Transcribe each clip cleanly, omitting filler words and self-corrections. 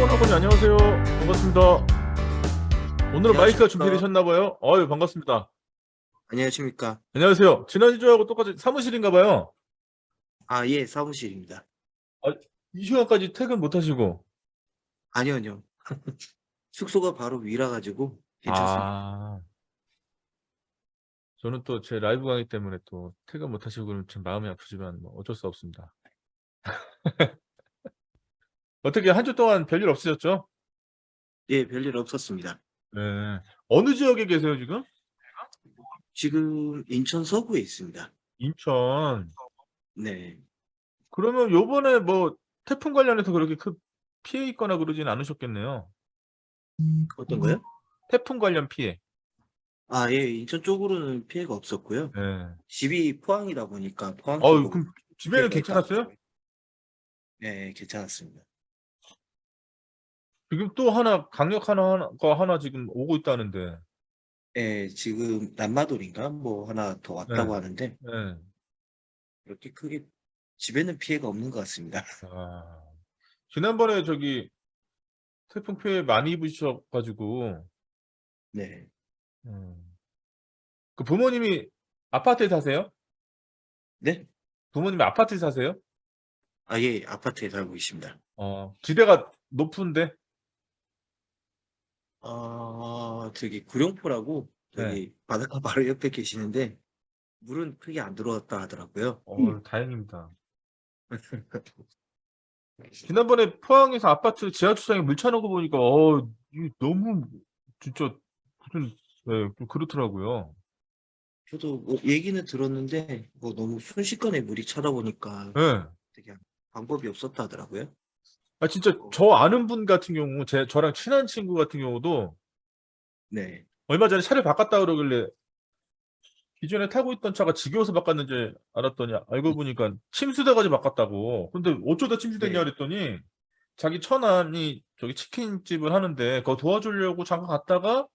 신원학원님 안녕하세요. 반갑습니다. 오늘은 마이크가 안녕하십니까. 준비되셨나봐요. 어유 반갑습니다. 안녕하십니까. 안녕하세요. 지난주하고 똑같이 사무실인가봐요. 아, 예, 사무실입니다. 아, 이 시간까지 퇴근 못하시고. 아니요, 아니요. 숙소가 바로 위라 가지고 괜찮습니다. 아, 저는 또 제 라이브 강의 때문에 또 퇴근 못하시고 그러면 참 마음이 아프지만 뭐 어쩔 수 없습니다. 어떻게 한 주 동안 별일 없으셨죠? 예, 별일 없었습니다. 네. 어느 지역에 계세요, 지금? 지금 인천 서구에 있습니다. 인천. 네. 그러면 요번에 뭐 태풍 관련해서 그렇게 큰 피해 있거나 그러진 않으셨겠네요. 어떤 거요? 태풍 관련 피해. 아, 예, 인천 쪽으로는 피해가 없었고요. 네. 집이 포항이다 보니까 포항 어유, 쪽으로 그럼 집에는 피해가 있다 괜찮았어요? 하더라고요. 네, 괜찮았습니다. 지금 또 하나 강력 하나가 하나 지금 오고 있다는데. 예, 지금 남마돌인가 뭐 하나 더 네, 왔다고 하는데 네. 그렇게 크게 집에는 피해가 없는 것 같습니다. 아, 지난번에 저기 태풍 피해 많이 입으셔가지고, 네. 그 부모님이 아파트에 사세요? 네? 부모님이 아파트에 사세요? 아, 예, 아파트에 살고 있습니다. 지대가 높은데? 저기 구룡포라고 네. 저기 바닷가 바로 옆에 계시는데 물은 크게 안 들어왔다 하더라고요. 다행입니다. 지난번에 포항에서 아파트 지하 주차장에 물 차는 거 보니까, 이게 너무, 진짜, 무슨, 네, 좀 그렇더라고요. 저도 뭐 얘기는 들었는데 뭐 너무 순식간에 물이 차다 보니까 네. 되게 방법이 없었다 하더라고요. 아, 진짜 저 아는 분 같은 경우, 저랑 친한 친구 같은 경우도 네. 얼마 전에 차를 바꿨다 그러길래 기존에 타고 있던 차가 지겨워서 바꿨는지 알았더니 알고 보니까 침수돼가지고 바꿨다고. 근데 어쩌다 침수됐냐 네. 그랬더니 자기 처남이 저기 치킨집을 하는데 그거 도와주려고 잠깐 갔다가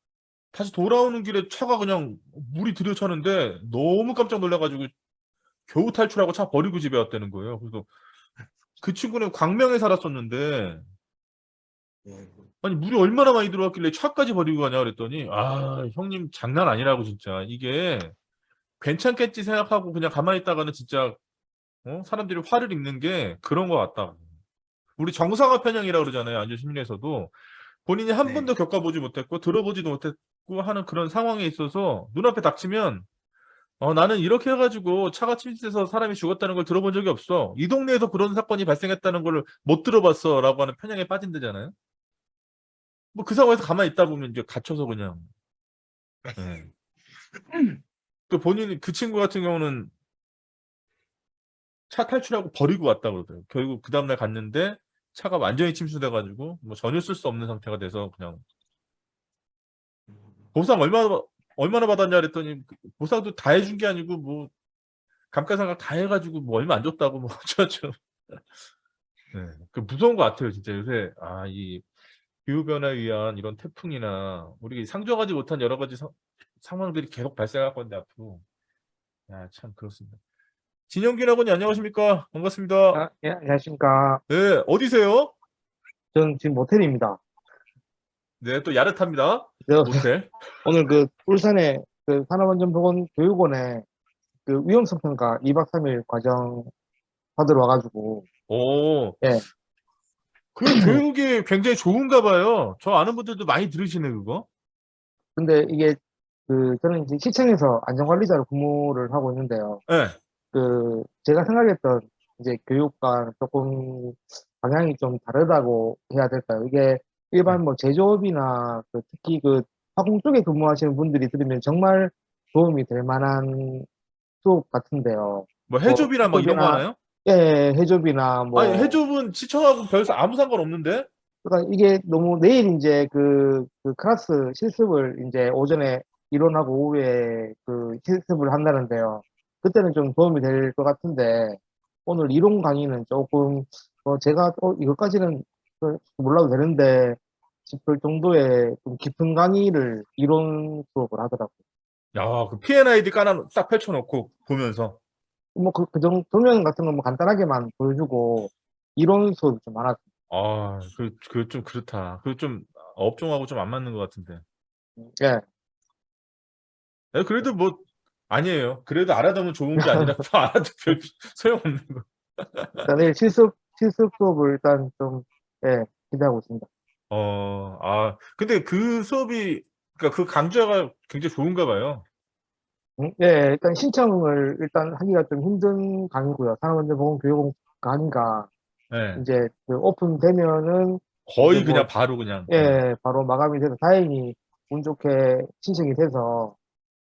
다시 돌아오는 길에 차가 그냥 물이 들여차는데 너무 깜짝 놀라가지고 겨우 탈출하고 차 버리고 집에 왔다는 거예요. 그래서 그 친구는 광명에 살았었는데 네. 아니 물이 얼마나 많이 들어왔길래 차까지 버리고 가냐 그랬더니 형님 장난 아니라고 진짜 이게 괜찮겠지 생각하고 그냥 가만히 있다가는 진짜 사람들이 화를 입는 게 그런 것 같다. 우리 정상화 편향이라고 그러잖아요. 안전 심리에서도 본인이 한 네. 번도 겪어보지 못했고 들어보지도 못했고 하는 그런 상황에 있어서 눈앞에 닥치면 나는 이렇게 해가지고 차가 침수돼서 사람이 죽었다는 걸 들어본 적이 없어. 이 동네에서 그런 사건이 발생했다는 걸 못 들어봤어 라고 하는 편향에 빠진다잖아요. 뭐 그 상황에서 가만히 있다 보면 이제 갇혀서 그냥 예. 또 본인이 그 친구 같은 경우는 차 탈출하고 버리고 왔다 그러더라고요. 결국 그 다음날 갔는데 차가 완전히 침수돼가지고 뭐 전혀 쓸 수 없는 상태가 돼서 그냥 보상 얼마나 받았냐 그랬더니 보상도 다 해준 게 아니고 뭐 감가상각 다 해가지고 뭐 얼마 안 줬다고 뭐 어쩌죠. 네, 그 무서운 것 같아요 진짜 요새 이 기후 변화에 의한 이런 태풍이나 우리 상정하지 못한 여러 가지 상황들이 계속 발생할 건데 앞으로 참 그렇습니다. 진영균하고는 안녕하십니까? 반갑습니다. 예, 안녕하십니까. 네, 어디세요? 저는 지금 모텔입니다. 네, 또 야릇합니다. 저, 모텔. 오늘 울산에 산업안전보건 교육원에 위험성 평가 2박 3일 과정 받으러 와가지고, 오, 예. 그 교육이 굉장히 좋은가 봐요. 저 아는 분들도 많이 들으시네, 그거. 근데 이게, 저는 이제 시청에서 안전관리자로 근무를 하고 있는데요. 네. 제가 생각했던 이제 교육과 조금 방향이 좀 다르다고 해야 될까요? 이게 일반 뭐 제조업이나 특히 화공 쪽에 근무하시는 분들이 들으면 정말 도움이 될 만한 수업 같은데요. 뭐 뭐 해좁이나 뭐 이런 거 해좁이나 하나요? 예, 해좁이나 아니, 뭐 해좁은 시청하고 별 아무 상관 없는데? 그러니까 이게 너무 내일 이제 클래스 실습을 이제 오전에 이론하고 오후에 실습을 한다는데요. 그때는 좀 도움이 될 것 같은데 오늘 이론 강의는 조금 제가 이것까지는 몰라도 되는데 싶을 정도의 좀 깊은 강의를 이론 수업을 하더라고요. 야, 그 P&ID 까나 딱 펼쳐놓고 보면서. 뭐 조명 같은 거 뭐 간단하게만 보여주고 이론 수업이 좀 많았어요. 아, 그 좀 그렇다. 그 좀 업종하고 좀 안 맞는 것 같은데. 예. 예, 그래도 뭐 아니에요. 그래도 알아두면 좋은 게 아니라 알아도 별 소용없는 거. 일단 내일 실습 수업을 일단 좀, 예, 기대하고 있습니다. 근데 그 수업이 그러니까 그 강좌가 굉장히 좋은가 봐요. 예, 일단 신청을 일단 하기가 좀 힘든 강의고요. 산업안전보건교육 강의가 예. 이제 그 오픈되면은 이제 거의 뭐, 그냥 바로 그냥 예, 바로 마감이 돼서 다행히 운 좋게 신청이 돼서,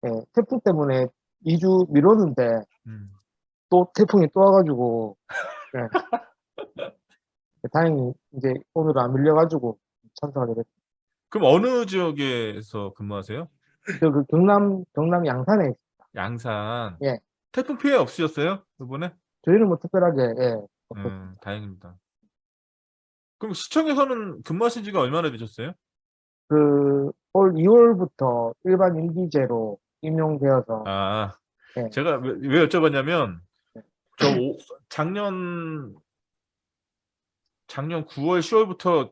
예, 태풍 때문에 2주 미뤘는데 음. 또 태풍이 또 와가지고, 예, 다행히 이제 오늘은 안 밀려가지고 참석하게 됐어요. 그럼 어느 지역에서 근무하세요? 그 경남 양산에, 양산. 예, 태풍 피해 없으셨어요? 이번에? 저희는 뭐 특별하게, 예, 없었습니다. 다행입니다. 그럼 시청에서는 근무하신 지가 얼마나 되셨어요? 올 2월부터 일반 임기제로 임용되어서, 아, 예, 제가 왜 여쭤봤냐면 예. 저 작년 9월, 10월부터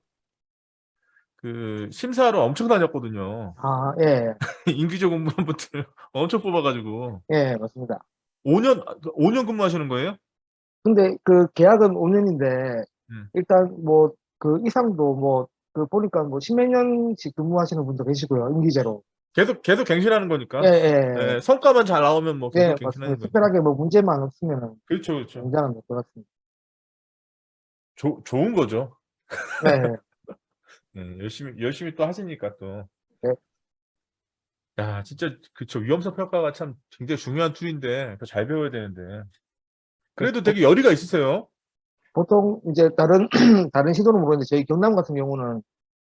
그 심사하러 엄청 다녔거든요. 아, 예, 인기적 공무원분들 엄청 뽑아가지고 예, 맞습니다. 5년 근무하시는 거예요? 근데 그 계약은 5년인데, 음. 일단 뭐, 그 이상도 뭐, 그 보니까 뭐, 10몇 년씩 근무하시는 분도 계시고요, 임기제로. 계속 갱신하는 예, 거니까. 예, 예, 성과만 잘 나오면 뭐 예, 계속 갱신하는 맞습니다. 거니까. 특별하게 뭐 문제만 없으면은 그렇죠, 그렇죠. 굉장한 것 같습니다. 좋은 거죠. 네, 예, 열심히 또 하시니까 또. 네. 야, 진짜 그쵸. 위험성 평가가 참 굉장히 중요한 툴인데 그거 잘 배워야 되는데. 네. 그래도 되게 열의가 있으세요. 보통 이제 다른, 다른 시도는 모르겠는데, 저희 경남 같은 경우는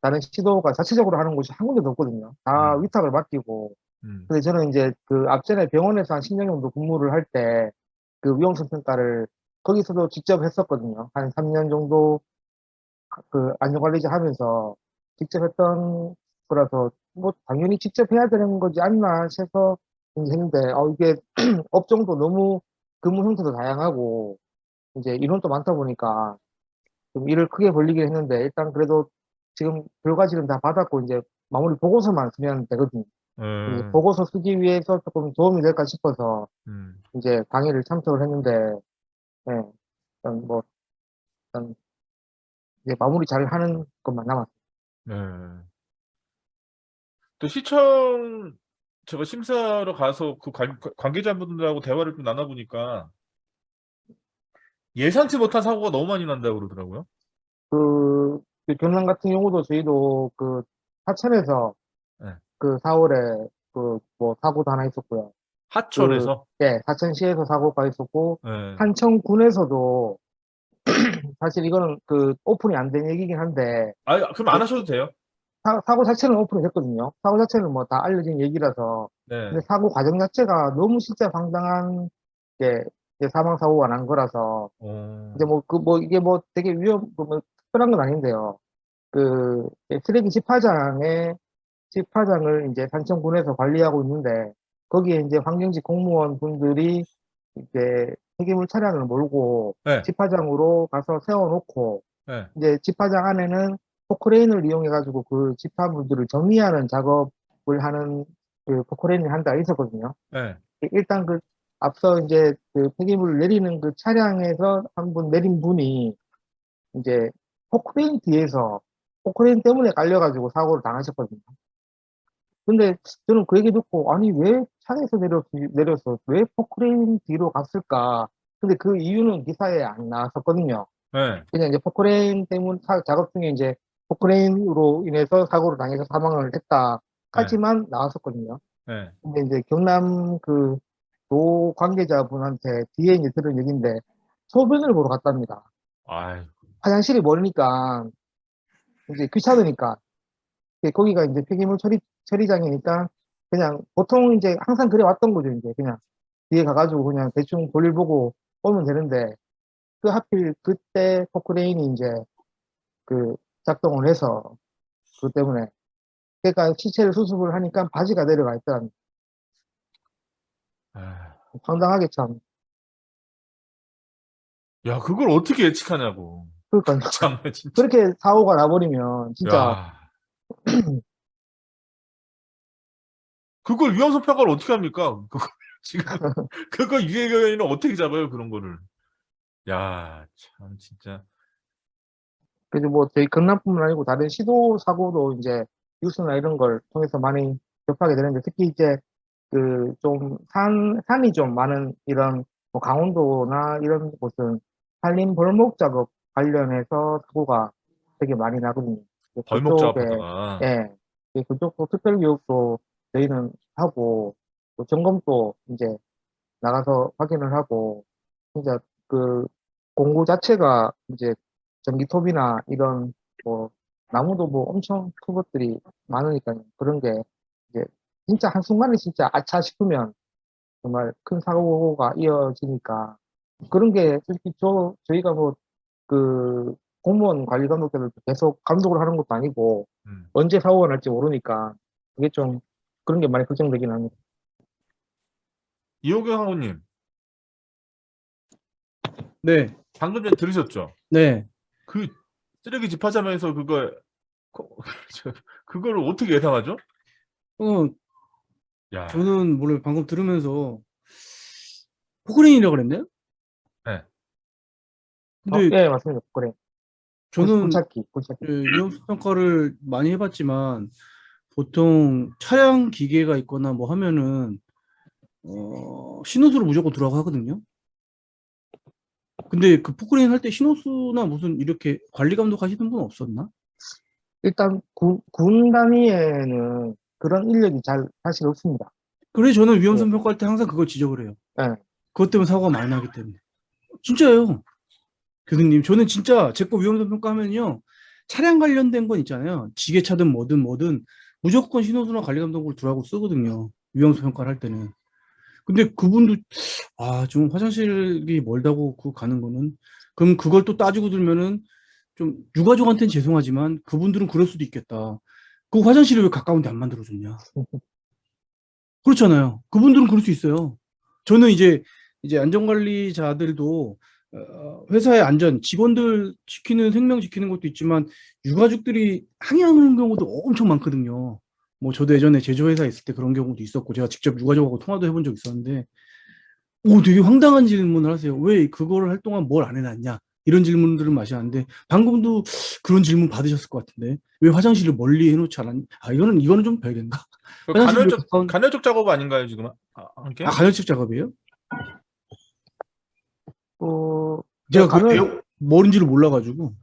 다른 시도가 자체적으로 하는 곳이 한 군데도 없거든요. 다 음, 위탁을 맡기고, 음, 근데 저는 이제 그 앞전에 병원에서 한 10년 정도 근무를 할 때 그 위험성 평가를 거기서도 직접 했었거든요. 한 3년 정도 그 안전관리자 하면서 직접 했던 거라서 뭐 당연히 직접 해야 되는 거지 않나 싶어서 이제 했는데 이게 업종도 너무 근무 형태도 다양하고 이제 인원도 많다 보니까 좀 일을 크게 벌리긴 했는데 일단 그래도 지금 결과지는 다 받았고 이제 마무리 보고서만 쓰면 되거든요. 이제 음, 보고서 쓰기 위해서 조금 도움이 될까 싶어서 음, 이제 강의를 참석을 했는데, 예, 일단 뭐, 일단 이제 마무리 잘 하는 것만 남았어요. 네. 또 시청 제가 심사하러 가서 그 관계자분들하고 대화를 좀 나눠보니까 예상치 못한 사고가 너무 많이 난다고 그러더라고요. 그 경남 같은 경우도 저희도 그 하천에서 네. 그 4월에 그 뭐 사고도 하나 있었고요. 그, 하천에서. 예, 하천시에서 사고가 있었고, 네. 한천군에서도 사실 이거는 그 오픈이 안 된 얘기긴 한데, 그럼 안 그 하셔도 돼요. 사고 자체는 오픈이 됐거든요. 사고 자체는 뭐 다 알려진 얘기라서. 네. 근데 사고 과정 자체가 너무 진짜 황당한 게 이제 사망 사고가 난 거라서 이제 어, 뭐 그 뭐 이게 뭐 되게 뭐 특별한 건 아닌데요. 그 쓰레기 집화장을 이제 산청군에서 관리하고 있는데 거기에 이제 환경직 공무원 분들이 이제 폐기물 차량을 몰고 네. 집화장으로 가서 세워놓고 네. 이제 집화장 안에는 포크레인을 이용해가지고 그 집화물들을 정리하는 작업을 하는 그 포크레인을 한 대가 있었거든요. 네. 일단 그 앞서 이제 그 폐기물을 내리는 그 차량에서 한 분 내린 분이 이제 포크레인 뒤에서 포크레인 때문에 깔려가지고 사고를 당하셨거든요. 근데 저는 그 얘기 듣고 아니 왜 차에서 내려서 왜 포크레인 뒤로 갔을까? 근데 그 이유는 기사에 안 나왔었거든요. 네. 그냥 이제 포크레인 때문 작업 중에 이제 포크레인으로 인해서 사고를 당해서 사망을 했다. 네. 까지만 나왔었거든요. 네. 근데 이제 경남 그 도 관계자분한테 뒤에 이제 들은 얘기인데 소변을 보러 갔답니다. 아이, 화장실이 멀으니까 이제 귀찮으니까 거기가 이제 폐기물 처리장이니까 그냥 보통 이제 항상 그래 왔던 거죠. 이제 그냥 뒤에 가가지고 그냥 대충 볼일 보고 오면 되는데 그 하필 그때 포크레인이 이제 그 작동을 해서 그 때문에 그러니까 시체를 수습을 하니까 바지가 내려가 있더랍니다. 아, 황당하게 참. 야, 그걸 어떻게 예측하냐고. 그러니까 참 진짜. 그렇게 사고가 나버리면 진짜 야. 그걸 위험성 평가를 어떻게 합니까? 그거 지금 그거 유해교연이는 어떻게 잡아요, 그런 거를. 야, 참 진짜. 그래서 뭐 저희 경남뿐만 아니고 다른 시도 사고도 이제 뉴스나 이런 걸 통해서 많이 접하게 되는데 특히 이제 그 좀 산이 좀 많은 이런 뭐 강원도나 이런 곳은 산림 벌목 작업 관련해서 사고가 되게 많이 나거든요. 벌목 그쪽에 작업하다가. 예, 그쪽도 특별 교육도 저희는 하고 또 점검도 이제 나가서 확인을 하고 진짜 그 공구 자체가 이제 전기톱이나 이런 뭐 나무도 뭐 엄청 큰 것들이 많으니까 그런 게 이제 진짜 한순간에 진짜 아차 싶으면 정말 큰 사고가 이어지니까 그런 게 솔직히 저희가 뭐 그 공무원 관리 감독들을 계속 감독을 하는 것도 아니고 음. 언제 사고가 날지 모르니까 그게 좀 그런 게 많이 걱정되긴 합니다. 이호경 학우님, 네, 방금 전에 들으셨죠? 네. 그 쓰레기 집하자면서 그거 그거를 어떻게 예상하죠? 어, 야. 저는 원래 방금 들으면서 포크레인이라고 그랬나요? 네. 근데 예, 맞습니다. 그래. 저는 굴착기. 위험성 평가를 많이 해봤지만 보통 차량 기계가 있거나 뭐 하면은 신호수로 무조건 들어가거든요. 근데 그 포크레인 할 때 신호수나 무슨 이렇게 관리 감독 하시는 분 없었나? 일단 군 단위에는 그런 인력이 잘 사실 없습니다. 그래 저는 예, 위험성 평가할 때 항상 그걸 지적을 해요. 예. 그것 때문에 사고가 많이 나기 때문에. 진짜요. 교수님, 저는 진짜 제 거 위험성 평가하면요. 차량 관련된 건 있잖아요. 지게차든 뭐든 무조건 신호수나 관리 감독을 두라고 쓰거든요. 위험성 평가를 할 때는. 근데 그분도 좀 화장실이 멀다고 그 가는 거는 그럼 그걸 또 따지고 들면은 좀 유가족한테는 죄송하지만 그분들은 그럴 수도 있겠다. 그 화장실을 왜 가까운 데 안 만들어줬냐. 그렇잖아요. 그분들은 그럴 수 있어요. 저는 이제 안전관리자들도 회사의 안전, 직원들 지키는 생명 지키는 것도 있지만 유가족들이 항의하는 경우도 엄청 많거든요. 뭐 저도 예전에 제조회사에 있을 때 그런 경우도 있었고 제가 직접 유가족하고 통화도 해본 적 있었는데 되게 황당한 질문을 하세요. 왜 그거를 할 동안 뭘 안 해놨냐? 이런 질문들을 마시는데 방금도 그런 질문 받으셨을 것 같은데 왜 화장실을 멀리 해놓지 않았냐? 이거는 좀 별개인가? 그 화장실을 간헐적 작업 아닌가요, 지금? 한 게? 간헐적 작업이에요? 네, 제가 뭐인지를 몰라가지고.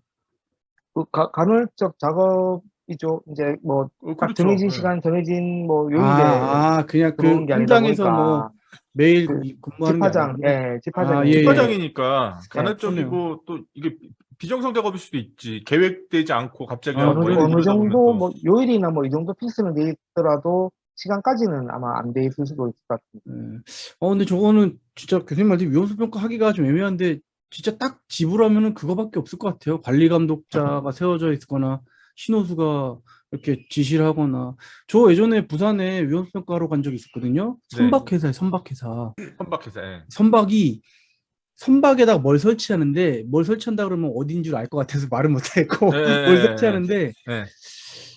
간헐적 작업이죠. 이제 뭐 딱 그렇죠. 정해진 예. 시간, 정해진 뭐 요일에 그냥 그 들어오는 게 아니다 현장에서 뭐 보니까 매일 그 근무하는 게 집화장, 아니고. 예, 집화장에 예, 이제 예. 집과장이니까 네, 간헐적이고 또 이게 비정상 작업일 수도 있지. 계획되지 않고 갑자기 아, 뭐 그래요? 이러다 어느 보면 정도 또. 뭐 요일이나 뭐 이 정도 픽스는 돼 있더라도 시간까지는 아마 안 돼 있을 수도 있을 것 같습니다. 예. 근데 저거는 진짜 교수님 말대로 위험성 평가하기가 좀 애매한데 진짜 딱 지불하면은 그거밖에 없을 것 같아요. 관리 감독자가 세워져 있거나 신호수가 이렇게 지시를 하거나. 저 예전에 부산에 위험성 평가하러 간 적이 있었거든요. 네. 선박회사에 선박회사. 선박회사. 예. 선박에다가 뭘 설치하는데 뭘 설치한다 그러면 어딘 줄 알 것 같아서 말을 못했고 예, 뭘 예, 설치하는데 예.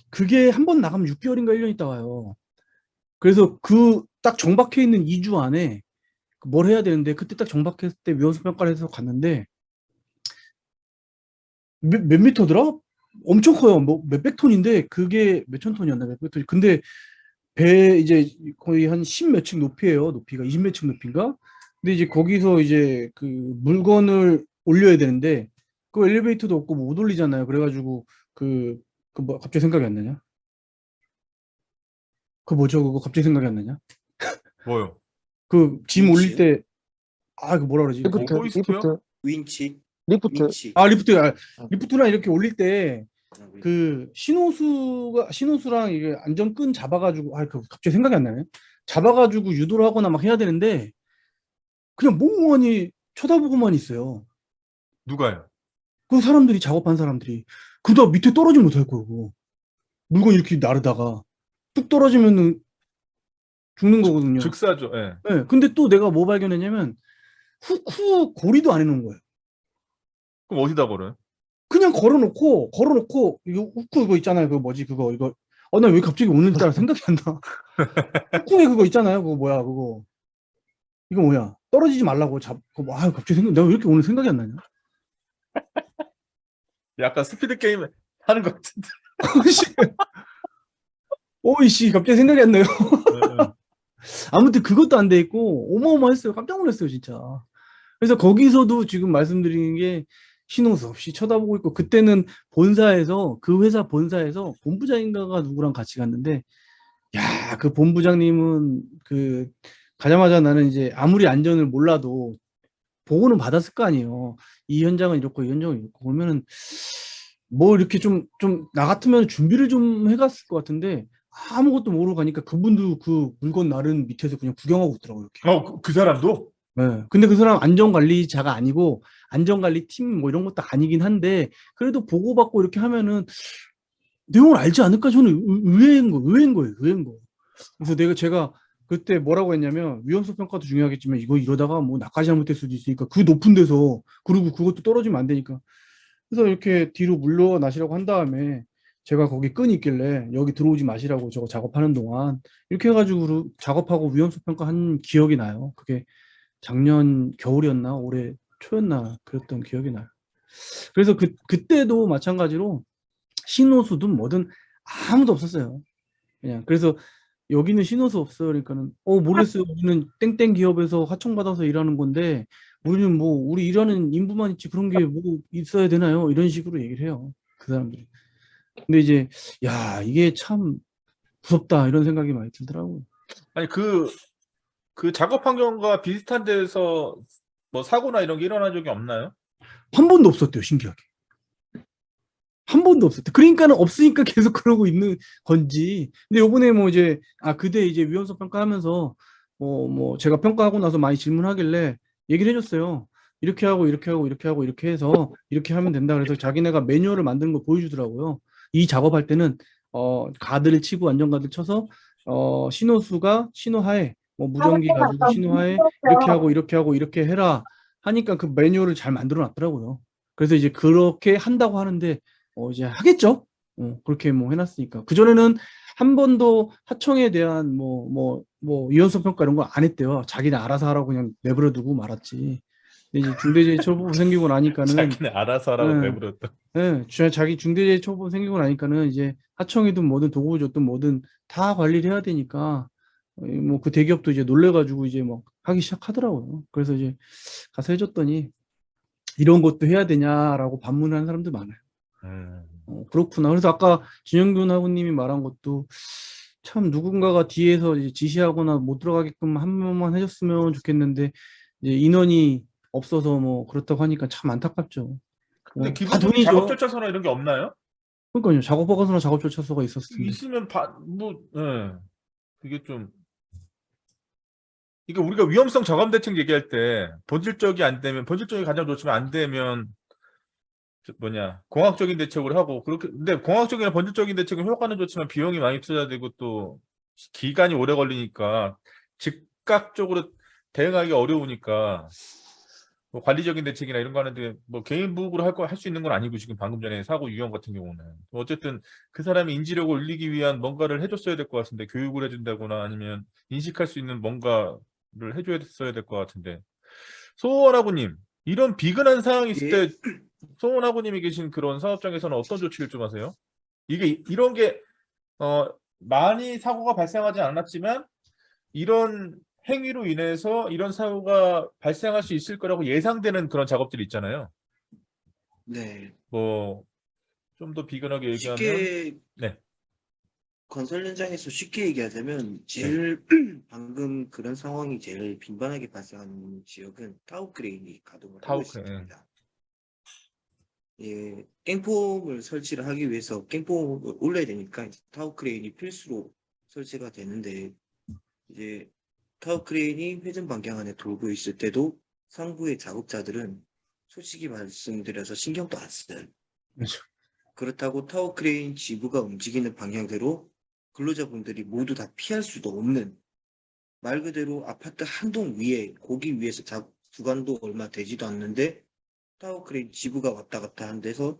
그게 한 번 나가면 6개월인가 1년 있다 와요. 그래서 그 딱 정박해 있는 2주 안에 뭘 해야 되는데 그때 딱 정박했을 때 위험성 평가를 해서 갔는데 몇 미터더라? 엄청 커요. 뭐 몇백 톤인데 그게 몇천 톤이었나 몇백 톤. 근데 배 이제 거의 한 10 몇 층 높이에요. 높이가 20 몇 층 높이인가? 근데 이제 거기서 이제 그 물건을 올려야 되는데 그 엘리베이터도 없고 뭐 못 올리잖아요. 그래가지고 그 뭐 갑자기 생각이 안 나냐? 그 뭐죠? 그거 갑자기 생각이 안 나냐? 뭐요? 그 짐 올릴 윈치? 때 그 뭐라 그러지? 리프트, 호이스트요? 윈치? 리프트. 윈치. 리프트랑 이렇게 올릴 때 그 신호수랑 이게 안전끈 잡아가지고 그 갑자기 생각이 안 나네. 잡아가지고 유도를 하거나 막 해야 되는데 그냥 멍하니 쳐다보고만 있어요. 누가요? 그 사람들이 작업한 사람들이 그러다 밑에 떨어지면 못할 거고 물건 이렇게 나르다가 뚝 떨어지면은 죽는 거거든요. 즉사죠. 예. 네, 근데 또 내가 뭐 발견했냐면 훅 고리도 안 해놓은 거예요. 그럼 어디다 걸어요? 그냥 걸어놓고 이거 후크 그거 있잖아요. 그거 뭐지 그거 이거 나 왜 갑자기 오늘따라 생각이 안 나. 후크에 그거 있잖아요. 그거 뭐야 그거 이거 뭐야 떨어지지 말라고 그거 갑자기 내가 왜 이렇게 오늘 생각이 안 나냐? 약간 스피드 게임 하는 것 같은데. 오이씨 갑자기 생각이 안 나요. 네. 아무튼 그것도 안 돼 있고 어마어마했어요. 깜짝 놀랐어요 진짜. 그래서 거기서도 지금 말씀드리는 게 신호수 없이 쳐다보고 있고 그때는 본사에서 그 회사 본사에서 본부장인가가 누구랑 같이 갔는데 야, 그 본부장님은 그 가자마자 나는 이제 아무리 안전을 몰라도 보고는 받았을 거 아니에요. 이 현장은 이렇고 이 현장은 이렇고 그러면은 뭐 이렇게 좀 나 같으면 준비를 좀 해갔을 것 같은데 아무것도 모르고 가니까 그분도 그 물건 나른 밑에서 그냥 구경하고 있더라고요. 이렇게. 그 사람도? 네. 근데 그 사람 안전관리자가 아니고 안전관리팀 뭐 이런 것도 아니긴 한데 그래도 보고받고 이렇게 하면은 내용을 알지 않을까 저는 의외인 거예요. 그래서 제가 그때 뭐라고 했냐면 위험성 평가도 중요하겠지만 이거 이러다가 뭐 나까지 잘못될 수도 있으니까 그 높은 데서 그리고 그것도 떨어지면 안 되니까 그래서 이렇게 뒤로 물러나시라고 한 다음에 제가 거기 끈이 있길래 여기 들어오지 마시라고 저거 작업하는 동안 이렇게 해가지고 작업하고 위험성 평가한 기억이 나요. 그게 작년 겨울이었나 올해 초였나 그랬던 기억이 나요. 그래서 그때도 마찬가지로 신호수든 뭐든 아무도 없었어요. 그냥 그래서 여기는 신호수 없어요. 그러니까는 모르겠어요. 우리는 땡땡 기업에서 하청받아서 일하는 건데 우리는 뭐 우리 일하는 인부만 있지 그런 게 뭐 있어야 되나요? 이런 식으로 얘기를 해요. 그 사람들이. 근데 이제 야 이게 참 무섭다 이런 생각이 많이 들더라고요. 아니 그 작업 환경과 비슷한 데서 뭐 사고나 이런 게 일어난 적이 없나요? 한 번도 없었대요. 신기하게. 한 번도 없었대. 그러니까는 없으니까 계속 그러고 있는 건지. 근데 요번에 뭐 이제 그때 이제 위험성 평가하면서 뭐 제가 평가하고 나서 많이 질문하길래 얘기를 해줬어요. 이렇게 하고 이렇게 하고 이렇게 하고 이렇게 해서 이렇게 하면 된다. 그래서 자기네가 매뉴얼을 만드는 거 보여주더라고요. 이 작업할 때는 가드를 치고 안전가드를 쳐서 신호수가 신호하에 뭐 무전기 가지고 신호하에 이렇게 하고 이렇게 하고 이렇게 해라 하니까 그 매뉴얼을 잘 만들어 놨더라고요. 그래서 이제 그렇게 한다고 하는데 이제 하겠죠. 그렇게 뭐 해놨으니까. 그전에는 한 번도 하청에 대한 위헌성 평가 이런 거 안 했대요. 자기네 알아서 하라고 그냥 내버려 두고 말았지. 근데 이제 중대재해처벌법 생기고 나니까는 자기네 알아서 하라고 네. 내버렸다. 자기 중대재해처벌법 생기고 나니까는 이제 하청이든 뭐든 도구 줬든 뭐든 다 관리를 해야 되니까 뭐 그 대기업도 이제 놀래가지고 이제 막 하기 시작하더라고요. 그래서 이제 가서 해줬더니 이런 것도 해야 되냐라고 반문하는 사람들 많아요. 그렇구나. 그래서 아까 진영균 하부님이 말한 것도 참 누군가가 뒤에서 이제 지시하거나 못 들어가게끔 한 번만 해줬으면 좋겠는데 이제 인원이 없어서 뭐 그렇다고 하니까 참 안타깝죠. 근데 다 기본적인 돈이죠. 작업 절차서나 이런 게 없나요? 그러니까요. 작업 허가서나 작업 절차서가 있었을 텐데. 있으면 그게 좀 이게 우리가 위험성 저감 대책 얘기할 때 본질적이 가장 좋지만 안 되면 공학적인 대책을 하고 그렇게 근데 공학적이나 본질적인 대책은 효과는 좋지만 비용이 많이 투자되고 또 기간이 오래 걸리니까 즉각적으로 대응하기 어려우니까 뭐 관리적인 대책이나 이런 거 하는데 뭐 개인 부업으로 할 수 있는 건 아니고 지금 방금 전에 사고 유형 같은 경우는 어쨌든 그 사람의 인지력을 올리기 위한 뭔가를 해줬어야 될 것 같은데 교육을 해준다거나 아니면 인식할 수 있는 뭔가를 해줘야 될 것 같은데 소원아부님 이런 비근한 상황이 있을 예. 때 소원아부님이 계신 그런 사업장에서는 어떤 조치를 좀 하세요? 이런 게 많이 사고가 발생하지 않았지만 이런 행위로 인해서 이런 사고가 발생할 수 있을 거라고 예상되는 그런 작업들이 있잖아요. 네. 뭐 좀 더 비근하게 얘기하면 쉽게 네. 건설 현장에서 쉽게 얘기하자면 제일 방금 그런 상황이 제일 빈번하게 발생하는 지역은 타워 크레인이 가동을 하고 타워 크레인, 있습니다. 예, 깽폼을 설치를 하기 위해서 깽폼을 올려야 되니까 이제 타워 크레인이 필수로 설치가 되는데 이제 타워 크레인이 회전 방향 안에 돌고 있을 때도 상부의 작업자들은 솔직히 말씀드려서 신경도 안 써요. 그렇죠. 그렇다고 타워 크레인 지부가 움직이는 방향대로 근로자분들이 모두 다 피할 수도 없는 말 그대로 아파트 한 동 위에 고기 위에서 구간도 얼마 되지도 않는데 타워 크레인 지부가 왔다 갔다 한 데서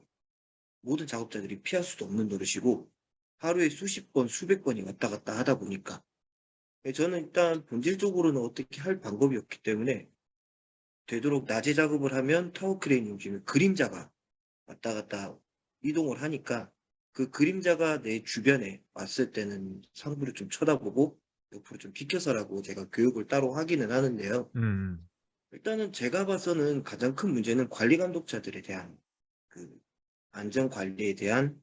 모든 작업자들이 피할 수도 없는 노릇이고 하루에 수십 번, 수백 번이 왔다 갔다 하다 보니까 저는 일단 본질적으로는 어떻게 할 방법이 없기 때문에 되도록 낮에 작업을 하면 타워 크레인이 움직이면 그림자가 왔다 갔다 이동을 하니까 그 그림자가 내 주변에 왔을 때는 상부를 좀 쳐다보고 옆으로 좀 비켜서라고 제가 교육을 따로 하기는 하는데요. 일단은 제가 봐서는 가장 큰 문제는 관리 감독자들에 대한 그 안전 관리에 대한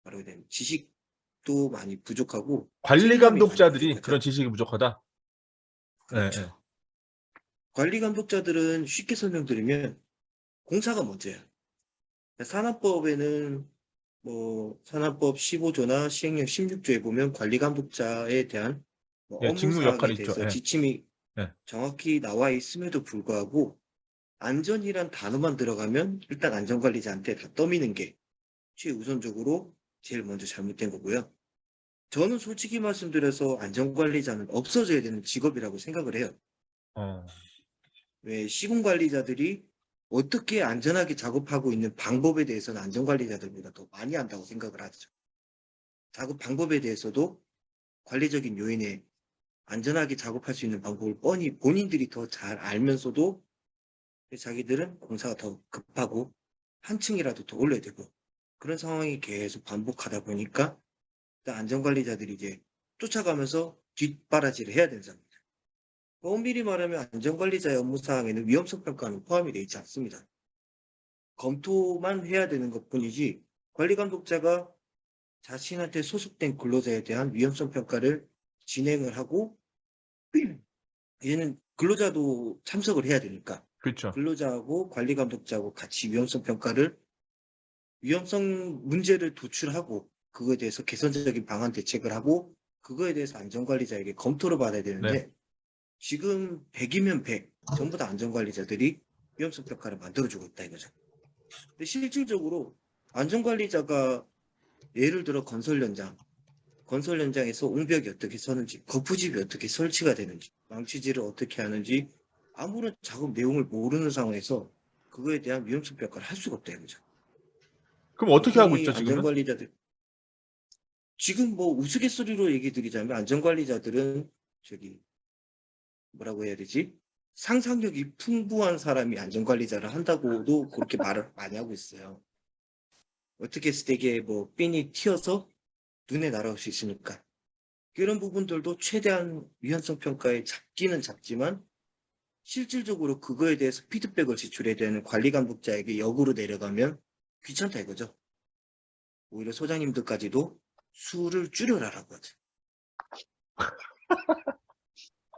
바로 된 지식도 많이 부족하고 관리 책임감이 많이 감독자들이 부족하죠. 그런 지식이 부족하다. 그렇죠. 네. 관리 감독자들은 쉽게 설명드리면 공사가 먼저야. 산업법에는 뭐 산업법 15조나 시행령 16조에 보면 관리 감독자에 대한 뭐 예, 업무 직무 사항에 역할이 있죠. 대해서 예. 지침이 예. 정확히 나와 있음에도 불구하고 안전이란 단어만 들어가면 일단 안전관리자한테 다 떠미는 게 최우선적으로 제일 먼저 잘못된 거고요. 저는 솔직히 말씀드려서 안전관리자는 없어져야 되는 직업이라고 생각을 해요. 어. 왜 시공관리자들이 어떻게 안전하게 작업하고 있는 방법에 대해서는 안전관리자들보다 더 많이 안다고 생각을 하죠. 작업 방법에 대해서도 관리적인 요인에 안전하게 작업할 수 있는 방법을 뻔히 본인들이 더 잘 알면서도 자기들은 공사가 더 급하고 한 층이라도 더 올려야 되고 그런 상황이 계속 반복하다 보니까 안전관리자들이 이제 쫓아가면서 뒷바라지를 해야 되는 상황입니다. 엄밀히 말하면 안전관리자의 업무사항에는 위험성 평가는 포함이 되어 있지 않습니다. 검토만 해야 되는 것뿐이지 관리감독자가 자신한테 소속된 근로자에 대한 위험성 평가를 진행을 하고 얘는 근로자도 참석을 해야 되니까 그렇죠. 근로자하고 관리감독자하고 같이 위험성 평가를 위험성 문제를 도출하고 그거에 대해서 개선적인 방안 대책을 하고 그거에 대해서 안전관리자에게 검토를 받아야 되는데 지금 100이면 100 전부 다 안전관리자들이 위험성 평가를 만들어주고 있다 이거죠. 근데 실질적으로 안전관리자가 예를 들어 건설 현장에서 옹벽이 어떻게 서는지 거푸집이 어떻게 설치가 되는지 망치질을 어떻게 하는지 아무런 작업 내용을 모르는 상황에서 그거에 대한 위험성 평가를 할 수가 없다 이거죠. 그럼 어떻게 하고 이 있죠, 지금은? 안전관리자들 지금 뭐 우스갯소리로 얘기 드리자면 안전관리자들은 저기 뭐라고 해야 되지? 상상력이 풍부한 사람이 안전관리자를 한다고도 그렇게 말을 많이 하고 있어요. 어떻게 했을 때 이게 뭐 핀이 튀어서 눈에 날아올 수 있으니까 그런 부분들도 최대한 위험성 평가에 잡기는 잡지만 실질적으로 그거에 대해서 피드백을 제출해야 되는 관리 감독자에게 역으로 내려가면 귀찮다 이거죠. 오히려 소장님들까지도 수를 줄여라라고 하죠.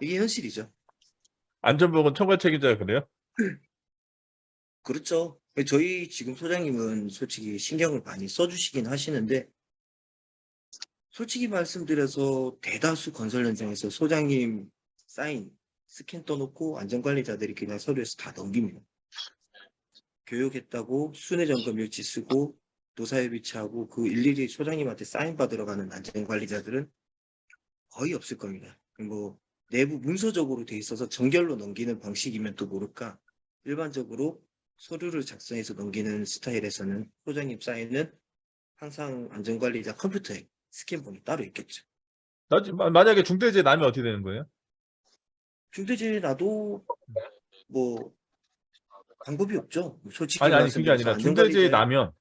이게 현실이죠. 안전보건 총괄 책임자가 그래요? 그렇죠. 저희 지금 소장님은 솔직히 신경을 많이 써주시긴 하시는데 솔직히 말씀드려서 대다수 건설 현장에서 소장님 사인, 스캔 떠놓고 안전관리자들이 그냥 서류에서 다 넘깁니다. 교육했다고 순회점검 일지 쓰고 노사에 비치하고 그 일일이 소장님한테 사인 받으러 가는 안전관리자들은 거의 없을 겁니다. 뭐 내부 문서적으로 돼 있어서 정결로 넘기는 방식이면 또 모를까 일반적으로 서류를 작성해서 넘기는 스타일에서는 소장님 사인은 항상 안전관리자 컴퓨터에 스캔본이 따로 있겠죠. 만약에 중대재해 나면 어떻게 되는 거예요? 중대재해 나도 뭐 방법이 없죠. 솔직히 아니 그게 말씀드려서 아니라 중대재해 안전관리자의 나면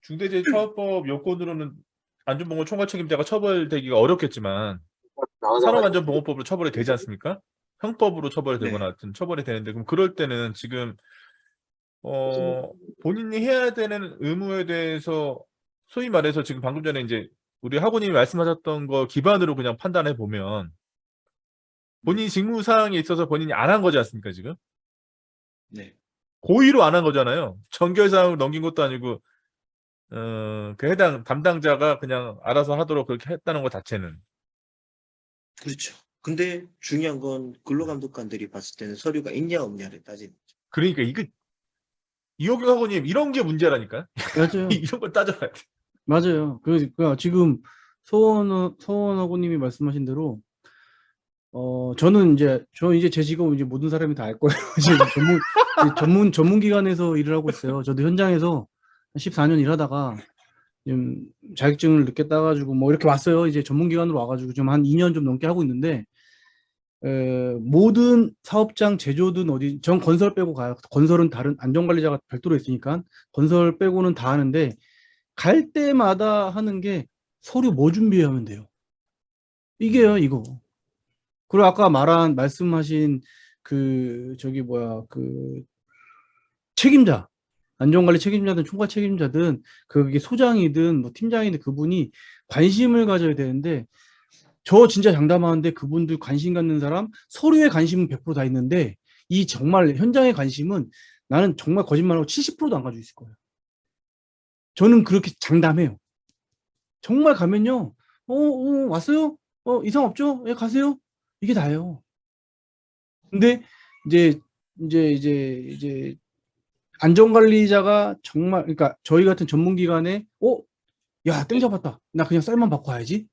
중대재해처벌법 요건으로는 안전보건 총괄 책임자가 처벌되기가 어렵겠지만 산업안전보건법으로 처벌이 되지 않습니까? 형법으로 처벌이 되거나 네, 하여튼 처벌이 되는데 그럼 그럴 때는 지금 본인이 해야 되는 의무에 대해서 소위 말해서 지금 방금 전에 이제 우리 학우님이 말씀하셨던 거 기반으로 그냥 판단해 보면 본인 직무 사항에 있어서 본인이 안 한 거지 않습니까 지금? 네, 고의로 안 한 거잖아요. 정결 사항을 넘긴 것도 아니고 그 해당 담당자가 그냥 알아서 하도록 그렇게 했다는 것 자체는. 그렇죠. 근데 중요한 건 근로감독관들이 봤을 때는 서류가 있냐 없냐를 따지는 거죠. 그러니까 이호경 학우님 이런 게 문제라니까. 맞아요. 이런 걸 따져봐야 돼. 맞아요. 그러니까 지금 소원하고님이 말씀하신 대로 저는 이제 제 직업은 이제 모든 사람이 다 알 거예요. 지금 전문 기관에서 일을 하고 있어요. 저도 현장에서 14년 일하다가 좀 자격증을 늦게 따가지고 뭐 이렇게 왔어요. 이제 전문기관으로 와가지고 좀 한 2년 좀 넘게 하고 있는데 모든 사업장 제조든 어디 전 건설 빼고 가요. 건설은 다른 안전관리자가 별도로 있으니까 건설 빼고는 다 하는데 갈 때마다 하는 게 서류 뭐 준비하면 돼요. 이게요, 이거. 그리고 아까 말씀하신 그 저기 뭐야 그 책임자, 안전관리 책임자든 총괄 책임자든 그게 소장이든 뭐 팀장이든 그분이 관심을 가져야 되는데 저 진짜 장담하는데 그분들 관심 갖는 사람 서류에 관심은 100%다 있는데 이 정말 현장의 관심은 나는 정말 거짓말하고 70%도 안 가지고 있을 거예요. 저는 그렇게 장담해요. 정말 가면요. 왔어요? 이상 없죠? 예, 가세요. 이게 다예요. 근데 이제 안전관리자가 정말 그러니까 저희 같은 전문기관에 야, 땡 잡았다. 나 그냥 쌀만 받고 와야지.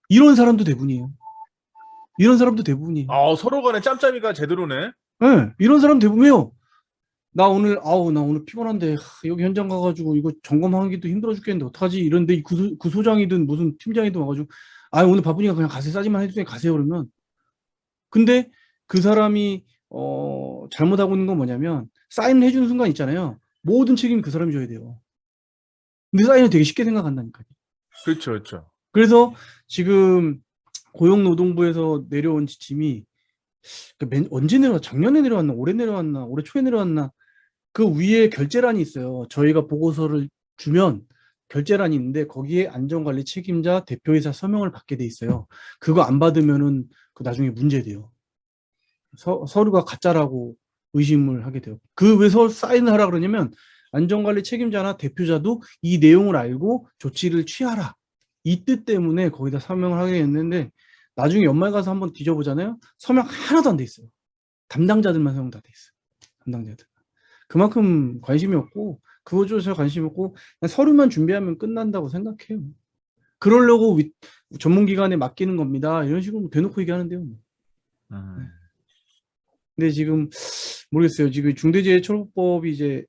이런 사람도 대부분이에요. 이런 사람도 대부분이에요. 서로 간에 짬짬이가 제대로네. 네, 이런 사람 대부분이에요. 나 오늘 피곤한데 여기 현장 가가지고 이거 점검하기도 힘들어 죽겠는데 어떡하지? 이런데 그 소장이든 무슨 팀장이든 와가지고 오늘 바쁘니까 그냥 가세요. 싸지만 해주세요. 가세요. 그러면 근데 그 사람이 잘못하고 있는 건 뭐냐면 사인을 해주는 순간 있잖아요. 모든 책임이 그 사람이 져야 돼요. 근데 사인을 되게 쉽게 생각한다니까요. 그렇죠, 그렇죠. 그래서 지금 고용노동부에서 내려온 지침이 언제 내려왔나? 작년에 내려왔나? 올해 내려왔나? 올해 초에 내려왔나? 그 위에 결재란이 있어요. 저희가 보고서를 주면 결재란이 있는데 거기에 안전관리 책임자 대표이사 서명을 받게 돼 있어요. 그거 안 받으면은 그 나중에 문제돼요. 서류가 가짜라고 의심을 하게 돼요. 그 왜 사인을 하라 그러냐면 안전관리 책임자나 대표자도 이 내용을 알고 조치를 취하라. 이 뜻 때문에 거기다 서명을 하게 했는데 나중에 연말 가서 한번 뒤져보잖아요. 서명 하나도 안 돼 있어요. 담당자들만 서명 다 돼 있어요. 담당자들. 그만큼 관심이 없고 그거조차 관심이 없고 그냥 서류만 준비하면 끝난다고 생각해요. 그러려고 전문기관에 맡기는 겁니다. 이런 식으로 대놓고 얘기하는데요. 근데 지금 모르겠어요. 지금 중대재해처벌법이 이제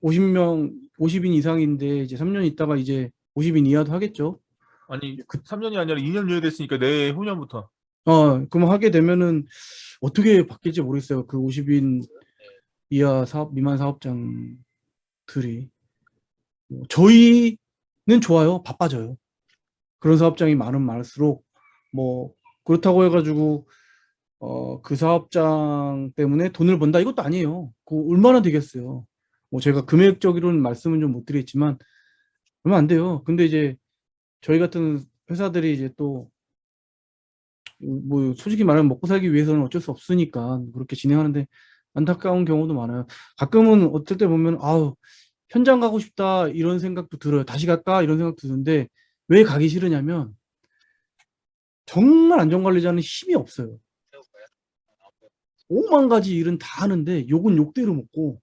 50인 이상인데 이제 3년 있다가 이제 50인 이하도 하겠죠. 아니 3년이 아니라 2년 유예됐으니까 내후년부터. 그럼 하게 되면은 어떻게 바뀔지 모르겠어요. 그 50인 이하 미만 사업장들이 저희는 좋아요. 바빠져요. 그런 사업장이 많을수록 뭐 그렇다고 해가지고 그 사업장 때문에 돈을 번다 이것도 아니에요. 그 얼마나 되겠어요. 뭐 제가 금액적으로는 말씀은 좀 못 드리겠지만 얼마 안 돼요. 근데 이제 저희 같은 회사들이 이제 또 뭐 솔직히 말하면 먹고 살기 위해서는 어쩔 수 없으니까 그렇게 진행하는데 안타까운 경우도 많아요. 가끔은 어떨 때 보면 현장 가고 싶다 이런 생각도 들어요. 다시 갈까 이런 생각도 드는데 왜 가기 싫으냐면 정말 안전관리자는 힘이 없어요. 5만 가지 일은 다 하는데 욕은 욕대로 먹고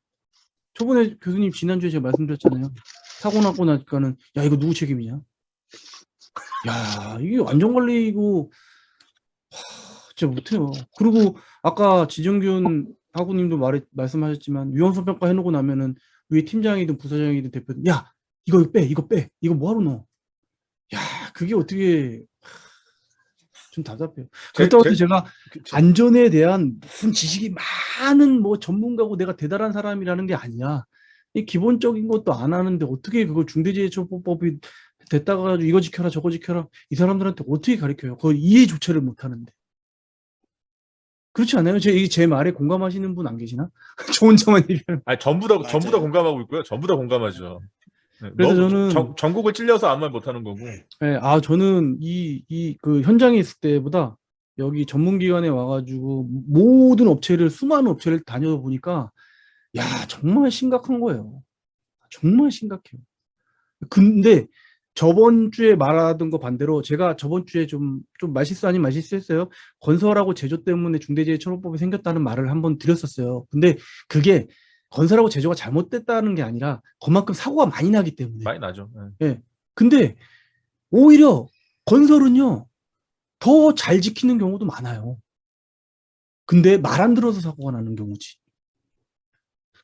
저번에 교수님 지난주에 제가 말씀드렸잖아요. 사고 나고 나니까는 야 이거 누구 책임이냐? 야 이게 안전관리고 진짜 못해요. 그리고 아까 지정균 하구님도 말씀하셨지만 위험성 평가 해놓고 나면은 위에 팀장이든 부서장이든 대표든 야 이거 빼 이거 뭐하러 넣어? 야 그게 어떻게 좀 답답해요. 그렇다고 해서 제가 안전에 대한 무슨 지식이 많은 뭐 전문가고 내가 대단한 사람이라는 게 아니야. 이 기본적인 것도 안 하는데 어떻게 그걸 중대재해처벌법이 됐다가 가지고 이거 지켜라 저거 지켜라 이 사람들한테 어떻게 가르쳐요? 그걸 이해조차를 못 하는데. 그렇지 않아요? 제 말에 공감하시는 분 안 계시나? 저 혼자만 얘기하는. 전부 다 공감하고 있고요. 전부 다 공감하죠. 네, 그래서 저는 전국을 찔려서 아무 말 못하는 거고. 네, 저는 그 현장에 있을 때보다 여기 전문기관에 와가지고 모든 수많은 업체를 다녀보니까 야 정말 심각한 거예요. 정말 심각해요. 근데 저번 주에 말하던 거 반대로 제가 저번 주에 좀 말실수 아닌 말실수했어요. 건설하고 제조 때문에 중대재해처벌법이 생겼다는 말을 한번 드렸었어요. 근데 그게 건설하고 제조가 잘못됐다는 게 아니라 그만큼 사고가 많이 나기 때문에. 많이 나죠. 예. 근데 오히려 건설은요 더 잘 지키는 경우도 많아요. 근데 말 안 들어서 사고가 나는 경우지.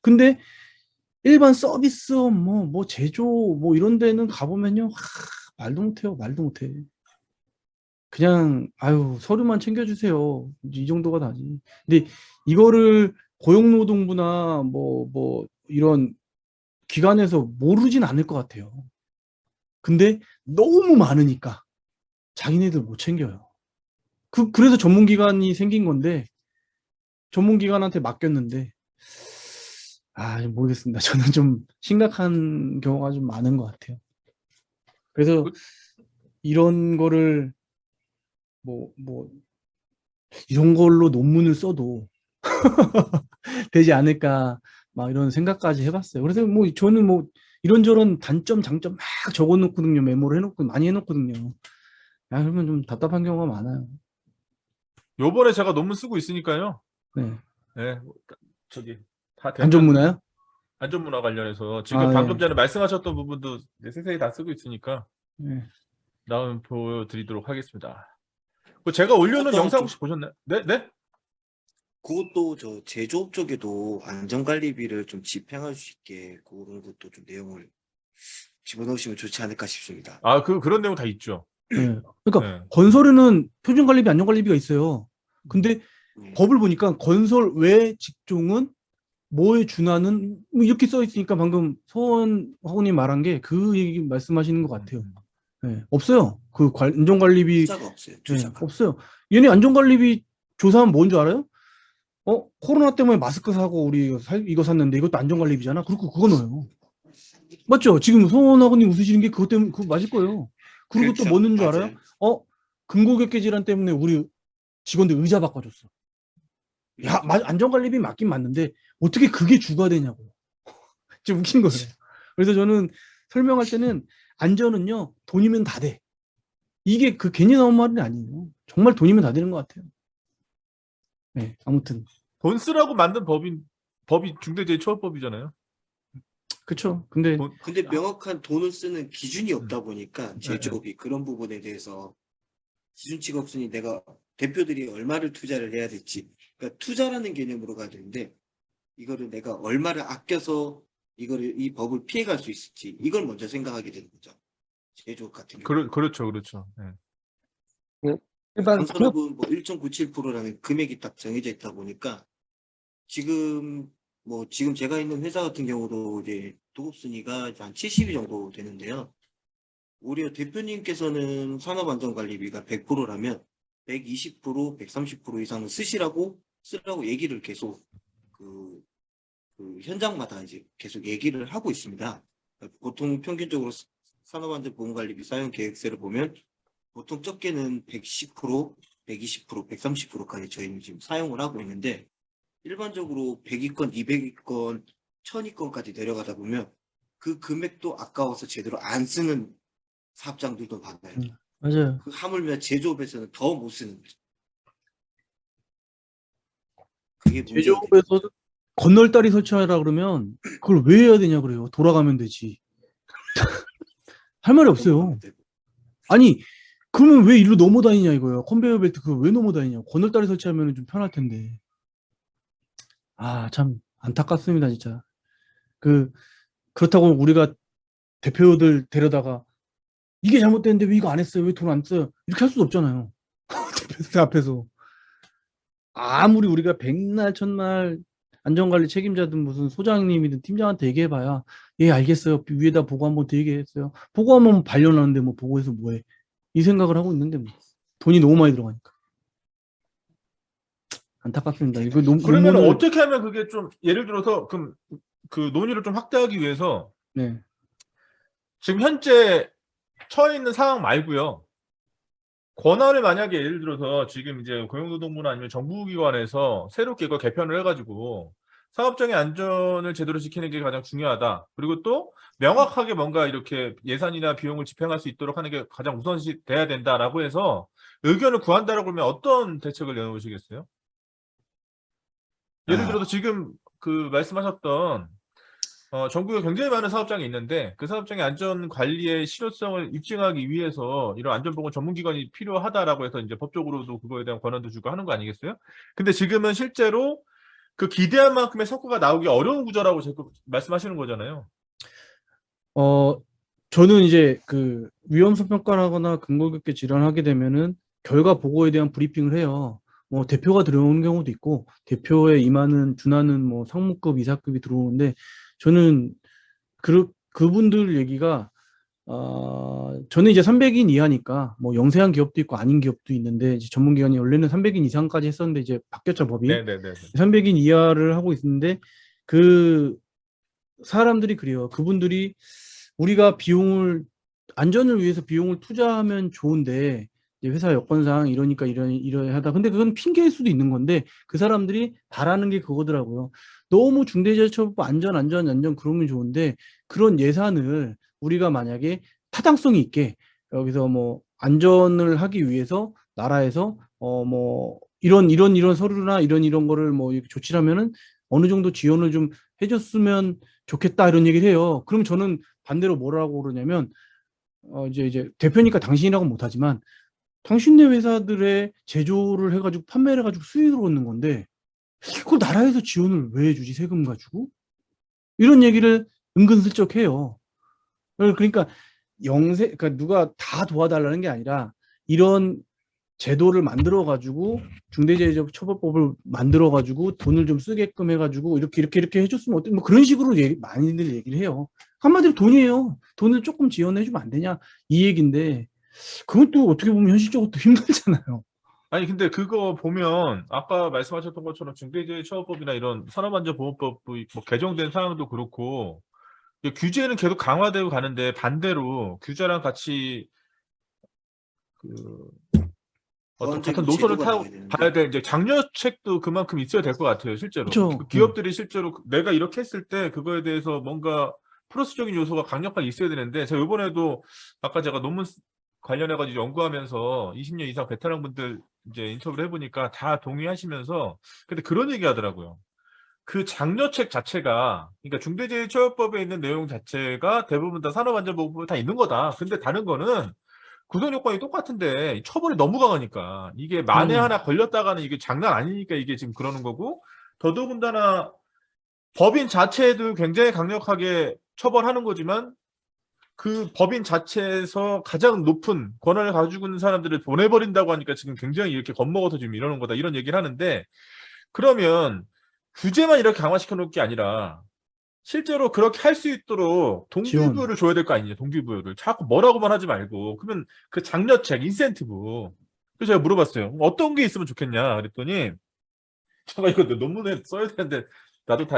근데 일반 서비스업, 뭐 제조, 뭐 이런 데는 가보면요. 말도 못해요. 말도 못해. 그냥, 아유, 서류만 챙겨주세요. 이 정도가 다지. 근데 이거를 고용노동부나 이런 기관에서 모르진 않을 것 같아요. 근데 너무 많으니까 자기네들 못 챙겨요. 그래서 전문기관이 생긴 건데, 전문기관한테 맡겼는데, 모르겠습니다. 저는 좀 심각한 경우가 좀 많은 것 같아요. 그래서 그- 이런 거를 이런 걸로 논문을 써도 되지 않을까 막 이런 생각까지 해봤어요. 그래서 저는 이런저런 단점, 장점 막 적어놓거든요. 메모를 해놓고 많이 해놓거든요. 그러면 좀 답답한 경우가 많아요. 요번에 제가 논문 쓰고 있으니까요. 네. 네, 저기 다 안전문화요? 안전문화 관련해서 지금 방금 네. 전에 말씀하셨던 부분도 이제 세세히 다 쓰고 있으니까 네. 다음 보여드리도록 하겠습니다. 제가 올려놓은 그것도 영상 좀- 혹시 보셨나요? 네, 네. 그것도 저 제조업 쪽에도 안전관리비를 좀 집행할 수 있게 그런 것도 좀 내용을 집어넣으시면 좋지 않을까 싶습니다. 그런 내용 다 있죠. 네. 그러니까 네. 건설에는 표준관리비, 안전관리비가 있어요. 근데 네. 법을 보니까 건설 외 직종은 뭐에 준하는 이렇게 써 있으니까 방금 서원하고님 말한 게 그 얘기 말씀하시는 것 같아요. 네. 없어요. 그 안전관리비 투자가 없어요. 네, 투자가. 없어요. 얘네 안전관리비 조사하면 뭔 줄 알아요? 코로나 때문에 마스크 사고 우리 이거 샀는데 이것도 안전관리비잖아. 그리고 그거 넣어요. 맞죠? 지금 서원하고님 웃으시는 게 그것 때문에 그거 맞을 거예요. 그리고 또 그렇죠. 뭐 넣는 줄 알아요? 맞아요. 근고객계 질환 때문에 우리 직원들 의자 바꿔줬어. 야, 안전관리비 맞긴 맞는데 어떻게 그게 주가 되냐고. 좀 웃긴 거예요. 그래서 저는 설명할 때는 안전은요, 돈이면 다 돼. 이게 괜히 나온 말이 아니에요. 정말 돈이면 다 되는 것 같아요. 네, 아무튼. 돈 쓰라고 만든 법이 중대재해처벌법이잖아요. 그쵸. 근데, 근데 명확한 돈을 쓰는 기준이 음. 없다 보니까 네. 제조업이 그런 부분에 대해서 기준치가 없으니 내가 대표들이 얼마를 투자를 해야 될지, 그러니까 투자라는 개념으로 가야 되는데 이거를 내가 얼마를 아껴서 이 법을 피해갈 수 있을지 이걸 먼저 생각하게 되는 거죠. 제조업 같은 경우. 그렇죠, 그렇죠. 네. 일반 기업 건설업은 1.97%라는 금액이 딱 정해져 있다 보니까 지금 지금 제가 있는 회사 같은 경우도 이제 도급 순위가 한 70위 정도 되는데요. 오히려 대표님께서는 산업안전관리비가 100%라면 120%, 130% 이상은 쓰라고 얘기를 계속 그 현장마다 이제 계속 얘기를 하고 있습니다. 보통 평균적으로 산업안전보험관리비 사용 계획서를 보면 보통 적게는 110%, 120%, 130%까지 저희는 지금 사용을 하고 있는데 일반적으로 100위권, 200위권, 1000위권까지 내려가다 보면 그 금액도 아까워서 제대로 안 쓰는 사업장들도 많아요. 맞아요. 그 하물며 제조업에서는 더 못 쓰는 거죠. 그게 문제가 됩니다. 제조업에서 건널다리 설치하라 그러면 그걸 왜 해야 되냐 그래요. 돌아가면 되지. 할 말이 없어요. 아니, 그러면 왜 일로 넘어다니냐 이거예요. 컨베이어 벨트 그거 왜 넘어다니냐. 건널다리 설치하면 좀 편할 텐데. 참 안타깝습니다, 진짜. 그렇다고 우리가 대표들 데려다가 이게 잘못됐는데 왜 이거 안 했어요? 왜 돈 안 써요? 이렇게 할 수도 없잖아요. 대표들 앞에서. 아무리 우리가 백날 천날 안전관리 책임자든 무슨 소장님이든 팀장한테 얘기해봐야 예 알겠어요. 위에다 보고 한번 더 얘기했어요. 보고하면 발려나는데 보고해서 뭐해. 이 생각을 하고 있는데 돈이 너무 많이 들어가니까. 안타깝습니다. 이거 그러면 논문을 어떻게 하면 그게 좀 예를 들어서 그럼 그 논의를 좀 확대하기 위해서 네. 지금 현재 처해 있는 상황 말고요. 권한을 만약에 예를 들어서 지금 이제 고용노동부나 아니면 정부기관에서 새롭게 이걸 개편을 해가지고 사업장의 안전을 제대로 지키는 게 가장 중요하다. 그리고 또 명확하게 뭔가 이렇게 예산이나 비용을 집행할 수 있도록 하는 게 가장 우선시 돼야 된다라고 해서 의견을 구한다라고 그러면 어떤 대책을 내놓으시겠어요? 예를 들어서 지금 그 말씀하셨던 전국에 굉장히 많은 사업장이 있는데 그 사업장의 안전 관리의 실효성을 입증하기 위해서 이런 안전보건 전문기관이 필요하다라고 해서 이제 법적으로도 그거에 대한 권한도 주고 하는 거 아니겠어요? 근데 지금은 실제로 그 기대한 만큼의 성과가 나오기 어려운 구조라고 자꾸 말씀하시는 거잖아요. 저는 이제 그 위험성 평가를 하거나 근거 깊게 질환하게 되면은 결과 보고에 대한 브리핑을 해요. 뭐 대표가 들어오는 경우도 있고 대표에 임하는 준하는 뭐 상무급 이사급이 들어오는데 저는 그분들 얘기가 저는 이제 300인 이하니까 뭐 영세한 기업도 있고 아닌 기업도 있는데 이제 전문기관이 원래는 300인 이상까지 했었는데 이제 바뀌었죠 법이. 네네네. 300인 이하를 하고 있는데 그 사람들이 그래요. 그분들이 우리가 안전을 위해서 비용을 투자하면 좋은데 이제 회사 여건상 이러니까 이러하다. 근데 그건 핑계일 수도 있는 건데 그 사람들이 바라는 게 그거더라고요. 너무 중대재해처벌법 안전 그러면 좋은데 그런 예산을 우리가 만약에 타당성이 있게 여기서 뭐 안전을 하기 위해서 나라에서 뭐 이런 서류나 이런 거를 뭐 이렇게 조치를 하면은 어느 정도 지원을 좀 해줬으면 좋겠다 이런 얘기를 해요. 그럼 저는 반대로 뭐라고 그러냐면 이제 대표니까 당신이라고는 못하지만 당신네 회사들의 제조를 해가지고 판매를 해가지고 수익을 얻는 건데 그걸 나라에서 지원을 왜 해주지 세금 가지고 이런 얘기를 은근슬쩍 해요. 그러니까 그러니까 누가 다 도와달라는 게 아니라 이런 제도를 만들어 가지고 중대재해처벌법을 만들어 가지고 돈을 좀 쓰게끔 해가지고 이렇게 해줬으면 어때? 뭐 그런 식으로 많이들 얘기를 해요. 한마디로 돈이에요. 돈을 조금 지원해주면 안 되냐 이 얘기인데 그건 또 어떻게 보면 현실적으로 또 힘들잖아요. 아니 근데 그거 보면 아까 말씀하셨던 것처럼 중대재해처벌법이나 이런 산업안전보건법 뭐 개정된 사항도 그렇고 규제는 계속 강화되고 가는데 반대로 규제랑 같이 그 어떤 같은 보완적인 노선을 제도가 타고 나와야 되는데. 가야 돼. 이제 장려책도 그만큼 있어야 될 것 같아요, 실제로. 그렇죠. 기업들이 실제로 내가 이렇게 했을 때 그거에 대해서 뭔가 플러스적인 요소가 강력하게 있어야 되는데 제가 이번에도 아까 제가 논문 관련해가지고 연구하면서 20년 이상 베테랑 분들 이제 인터뷰를 해보니까 다 동의하시면서 근데 그런 얘기 하더라고요. 그 장려책 자체가 그러니까 중대재해처벌법에 있는 내용 자체가 대부분 다 산업안전보건법에 다 있는 거다. 근데 다른 거는 구성 요건이 똑같은데 처벌이 너무 강하니까 이게 만에 하나 걸렸다가는 이게 장난 아니니까 이게 지금 그러는 거고 더더군다나 법인 자체도 굉장히 강력하게 처벌하는 거지만 그 법인 자체에서 가장 높은 권한을 가지고 있는 사람들을 보내버린다고 하니까 지금 굉장히 이렇게 겁먹어서 지금 이러는 거다 이런 얘기를 하는데 그러면 규제만 이렇게 강화시켜 놓을 게 아니라 실제로 그렇게 할 수 있도록 동기부여를 줘야 될 거 아니냐, 동기부여를. 자꾸 뭐라고만 하지 말고. 그러면 그 장려책, 인센티브. 그래서 제가 물어봤어요. 어떤 게 있으면 좋겠냐 그랬더니 제가 이거 논문에 써야 되는데 나도 다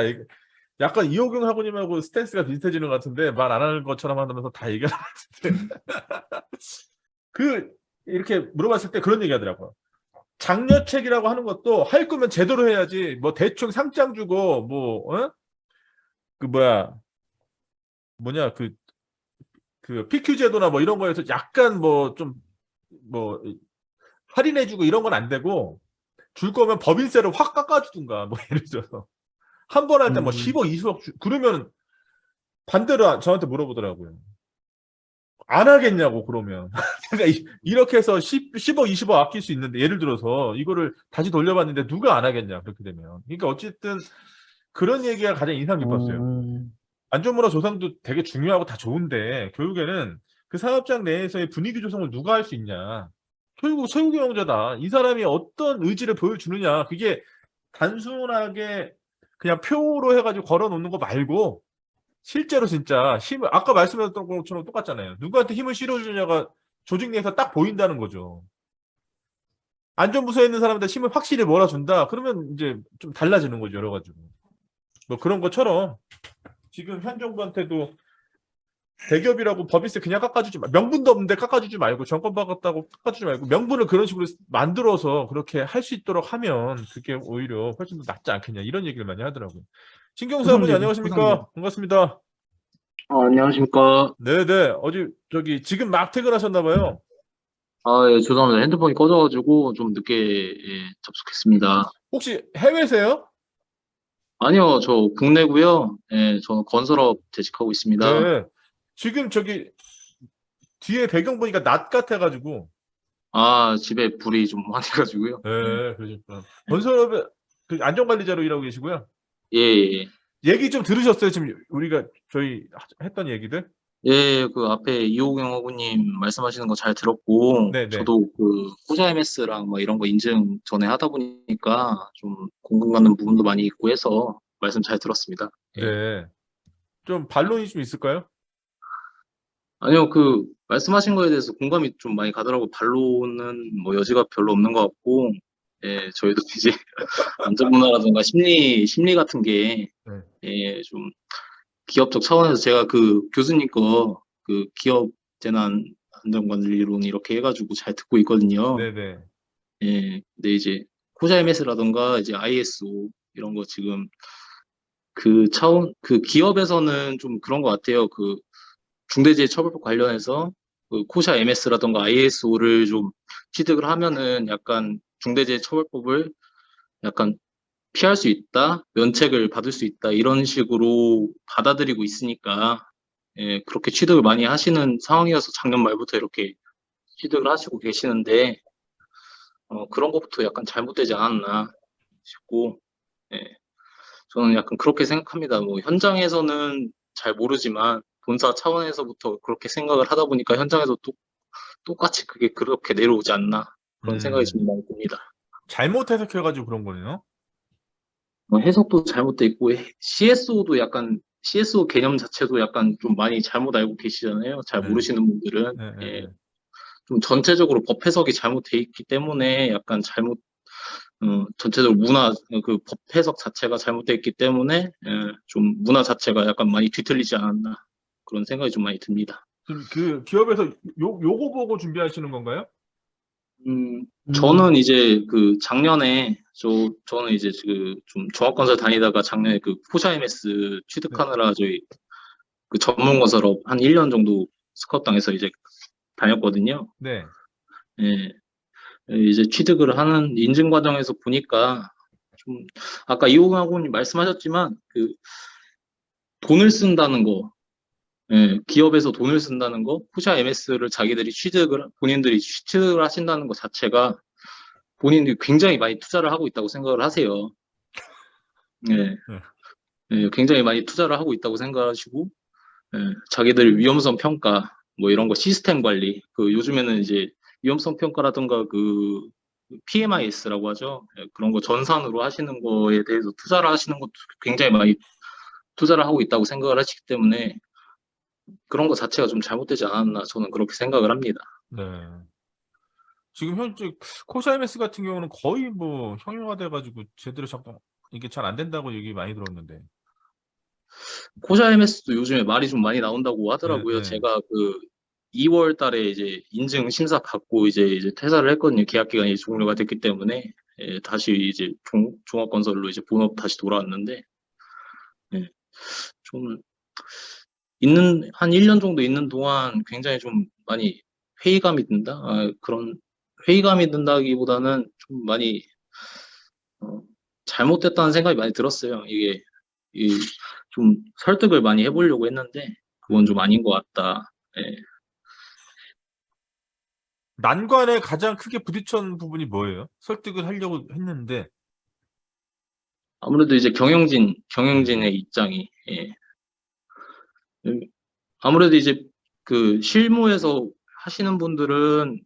약간 이호경 학우님하고 스탠스가 비슷해지는 것 같은데 말 안 하는 것처럼 하면서 다 얘기하는 것 같은데 이렇게 물어봤을 때 그런 얘기 하더라고요. 장려책이라고 하는 것도 할 거면 제대로 해야지 뭐 대충 상장 주고 그 PQ 제도나 뭐 이런 거에서 약간 뭐 좀 뭐 할인해주고 이런 건 안 되고 줄 거면 법인세를 확 깎아주든가 뭐 예를 들어서 한 번 할 때 뭐 10억 20억 그러면 반대로 저한테 물어보더라고요. 안 하겠냐고 그러면 그러니까 이렇게 해서 10억 20억 아낄 수 있는데 예를 들어서 이거를 다시 돌려봤는데 누가 안 하겠냐 그렇게 되면 그러니까 어쨌든 그런 얘기가 가장 인상 깊었어요. 안전문화 조성도 되게 중요하고 다 좋은데 결국에는 그 사업장 내에서의 분위기 조성을 누가 할 수 있냐. 결국 최고 경영자다. 이 사람이 어떤 의지를 보여주느냐. 그게 단순하게 그냥 표로 해가지고 걸어놓는 거 말고 실제로 진짜 힘을 아까 말씀하셨던 것처럼 똑같잖아요. 누구한테 힘을 실어주느냐가 조직 내에서 딱 보인다는 거죠. 안전부서에 있는 사람한테 힘을 확실히 몰아준다. 그러면 이제 좀 달라지는 거죠. 여러 가지로. 뭐 그런 것처럼 지금 현 정부한테도 대기업이라고 법인세 그냥 깎아주지 명분도 없는데 깎아주지 말고 정권 바꿨다고 깎아주지 말고 명분을 그런 식으로 만들어서 그렇게 할 수 있도록 하면 그게 오히려 훨씬 더 낫지 않겠냐 이런 얘기를 많이 하더라고요. 신경수 아버님 안녕하십니까? 반갑습니다. 안녕하십니까. 네네 어제 지금 막 퇴근하셨나 봐요. 예, 죄송합니다. 핸드폰이 꺼져가지고 좀 늦게 접속했습니다. 혹시 해외세요? 아니요, 저 국내고요. 예, 저는 건설업 재직하고 있습니다. 네. 지금 뒤에 배경 보니까 낮 같아가지고 집에 불이 좀 많이 가지고요. 네, 그러니까 건설업에 그 안전관리자로 일하고 계시고요. 예, 예. 얘기 좀 들으셨어요? 지금 우리가 저희 했던 얘기들? 예, 그 앞에 이호경 어구님 말씀하시는 거 잘 들었고, 네네. 저도 그 호자 MS랑 뭐 이런 거 인증 전에 하다 보니까 좀 공감 가는 부분도 많이 있고 해서 말씀 잘 들었습니다. 예. 네. 좀 반론이 좀 있을까요? 아니요, 그 말씀하신 거에 대해서 공감이 좀 많이 가더라고. 반론은 뭐 여지가 별로 없는 것 같고, 예, 저희도 이제 안전문화라든가 심리 같은 게, 네. 예, 좀 기업적 차원에서 제가 그 교수님 거 그 기업 재난 안전관리론 이렇게 해가지고 잘 듣고 있거든요. 네네. 예, 근데 이제 코자 MS라든가 이제 ISO 이런 거 지금 그 차원 그 기업에서는 좀 그런 것 같아요. 그 중대재해처벌법 관련해서 그 코샤 MS라던가 ISO를 좀 취득을 하면은 약간 중대재해처벌법을 약간 피할 수 있다, 면책을 받을 수 있다 이런 식으로 받아들이고 있으니까 예, 그렇게 취득을 많이 하시는 상황이어서 작년 말부터 이렇게 취득을 하시고 계시는데 그런 것부터 약간 잘못되지 않았나 싶고 예, 저는 약간 그렇게 생각합니다. 뭐 현장에서는 잘 모르지만 본사 차원에서부터 그렇게 생각을 하다 보니까 현장에서 똑같이 그게 그렇게 내려오지 않나 그런 생각이 좀 많이 듭니다. 잘못 해석해가지고 그런 거네요. 해석도 잘못돼 있고 CSO도 약간 CSO 개념 자체도 약간 좀 많이 잘못 알고 계시잖아요. 잘 네. 모르시는 분들은 네, 네, 예, 네. 좀 전체적으로 법 해석이 잘못돼 있기 때문에 약간 전체적으로 문화 그 법 해석 자체가 잘못돼 있기 때문에 예, 좀 문화 자체가 약간 많이 뒤틀리지 않았나 그런 생각이 좀 많이 듭니다. 지금 그 기업에서 요거 보고 준비하시는 건가요? 저는 이제 그 작년에 저는 이제 그 좀 종합건설 다니다가 작년에 그 포샤 MS 취득하느라 저희 그 전문건설업 한 1년 정도 스카우트당해서 이제 다녔거든요. 네. 예, 이제 취득을 하는 인증 과정에서 보니까 좀 아까 이호강님 말씀하셨지만 그 돈을 쓴다는 거, 예, 기업에서 돈을 쓴다는 거, 포샤 MS를 본인들이 취득을 하신다는 것 자체가 본인들이 굉장히 많이 투자를 하고 있다고 생각을 하세요. 예, 네. 예, 굉장히 많이 투자를 하고 있다고 생각하시고, 예, 자기들 위험성 평가, 뭐 이런 거 시스템 관리, 그 요즘에는 이제 위험성 평가라든가 그 PMIS라고 하죠. 예, 그런 거 전산으로 하시는 거에 대해서 투자를 하시는 것도 굉장히 많이 투자를 하고 있다고 생각을 하시기 때문에 그런 거 자체가 좀 잘못되지 않았나 저는 그렇게 생각을 합니다. 네. 지금 현재 코샤 MS 같은 경우는 거의 뭐 형용화돼 가지고 제대로 작동 이게 잘 안 된다고 얘기 많이 들었는데. 코샤 MS도 요즘에 말이 좀 많이 나온다고 하더라고요. 네. 제가 그 2월 달에 이제 인증 심사 받고 이제 퇴사를 했거든요. 계약 기간이 종료가 됐기 때문에 예, 다시 이제 종합건설로 이제 본업 다시 돌아왔는데 예, 좀 한 1년 정도 있는 동안 굉장히 좀 많이 회의감이 든다. 그런 회의감이 든다기보다는 좀 많이 잘못됐다는 생각이 많이 들었어요. 이게 좀 설득을 많이 해보려고 했는데 그건 좀 아닌 것 같다. 예. 난관에 가장 크게 부딪힌 부분이 뭐예요? 설득을 하려고 했는데. 아무래도 이제 경영진의 입장이 예. 아무래도 이제 그 실무에서 하시는 분들은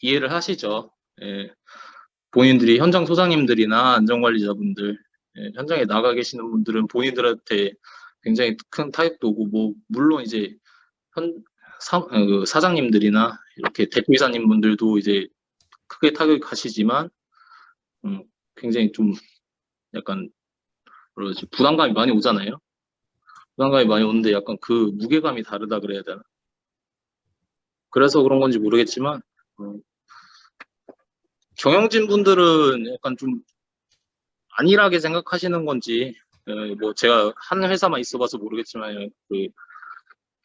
이해를 하시죠. 예. 본인들이 현장 소장님들이나 안전관리자분들 현장에 나가 계시는 분들은 본인들한테 굉장히 큰 타격도 오고 뭐 물론 이제 그 사장님들이나 이렇게 대표이사님 분들도 이제 크게 타격이 가시지만 굉장히 좀 약간 뭐지 부담감이 많이 오잖아요. 부담감이 많이 오는데 약간 그 무게감이 다르다 그래야 되나? 그래서 그런 건지 모르겠지만 경영진 분들은 약간 좀 안일하게 생각하시는 건지 뭐 제가 한 회사만 있어봐서 모르겠지만 그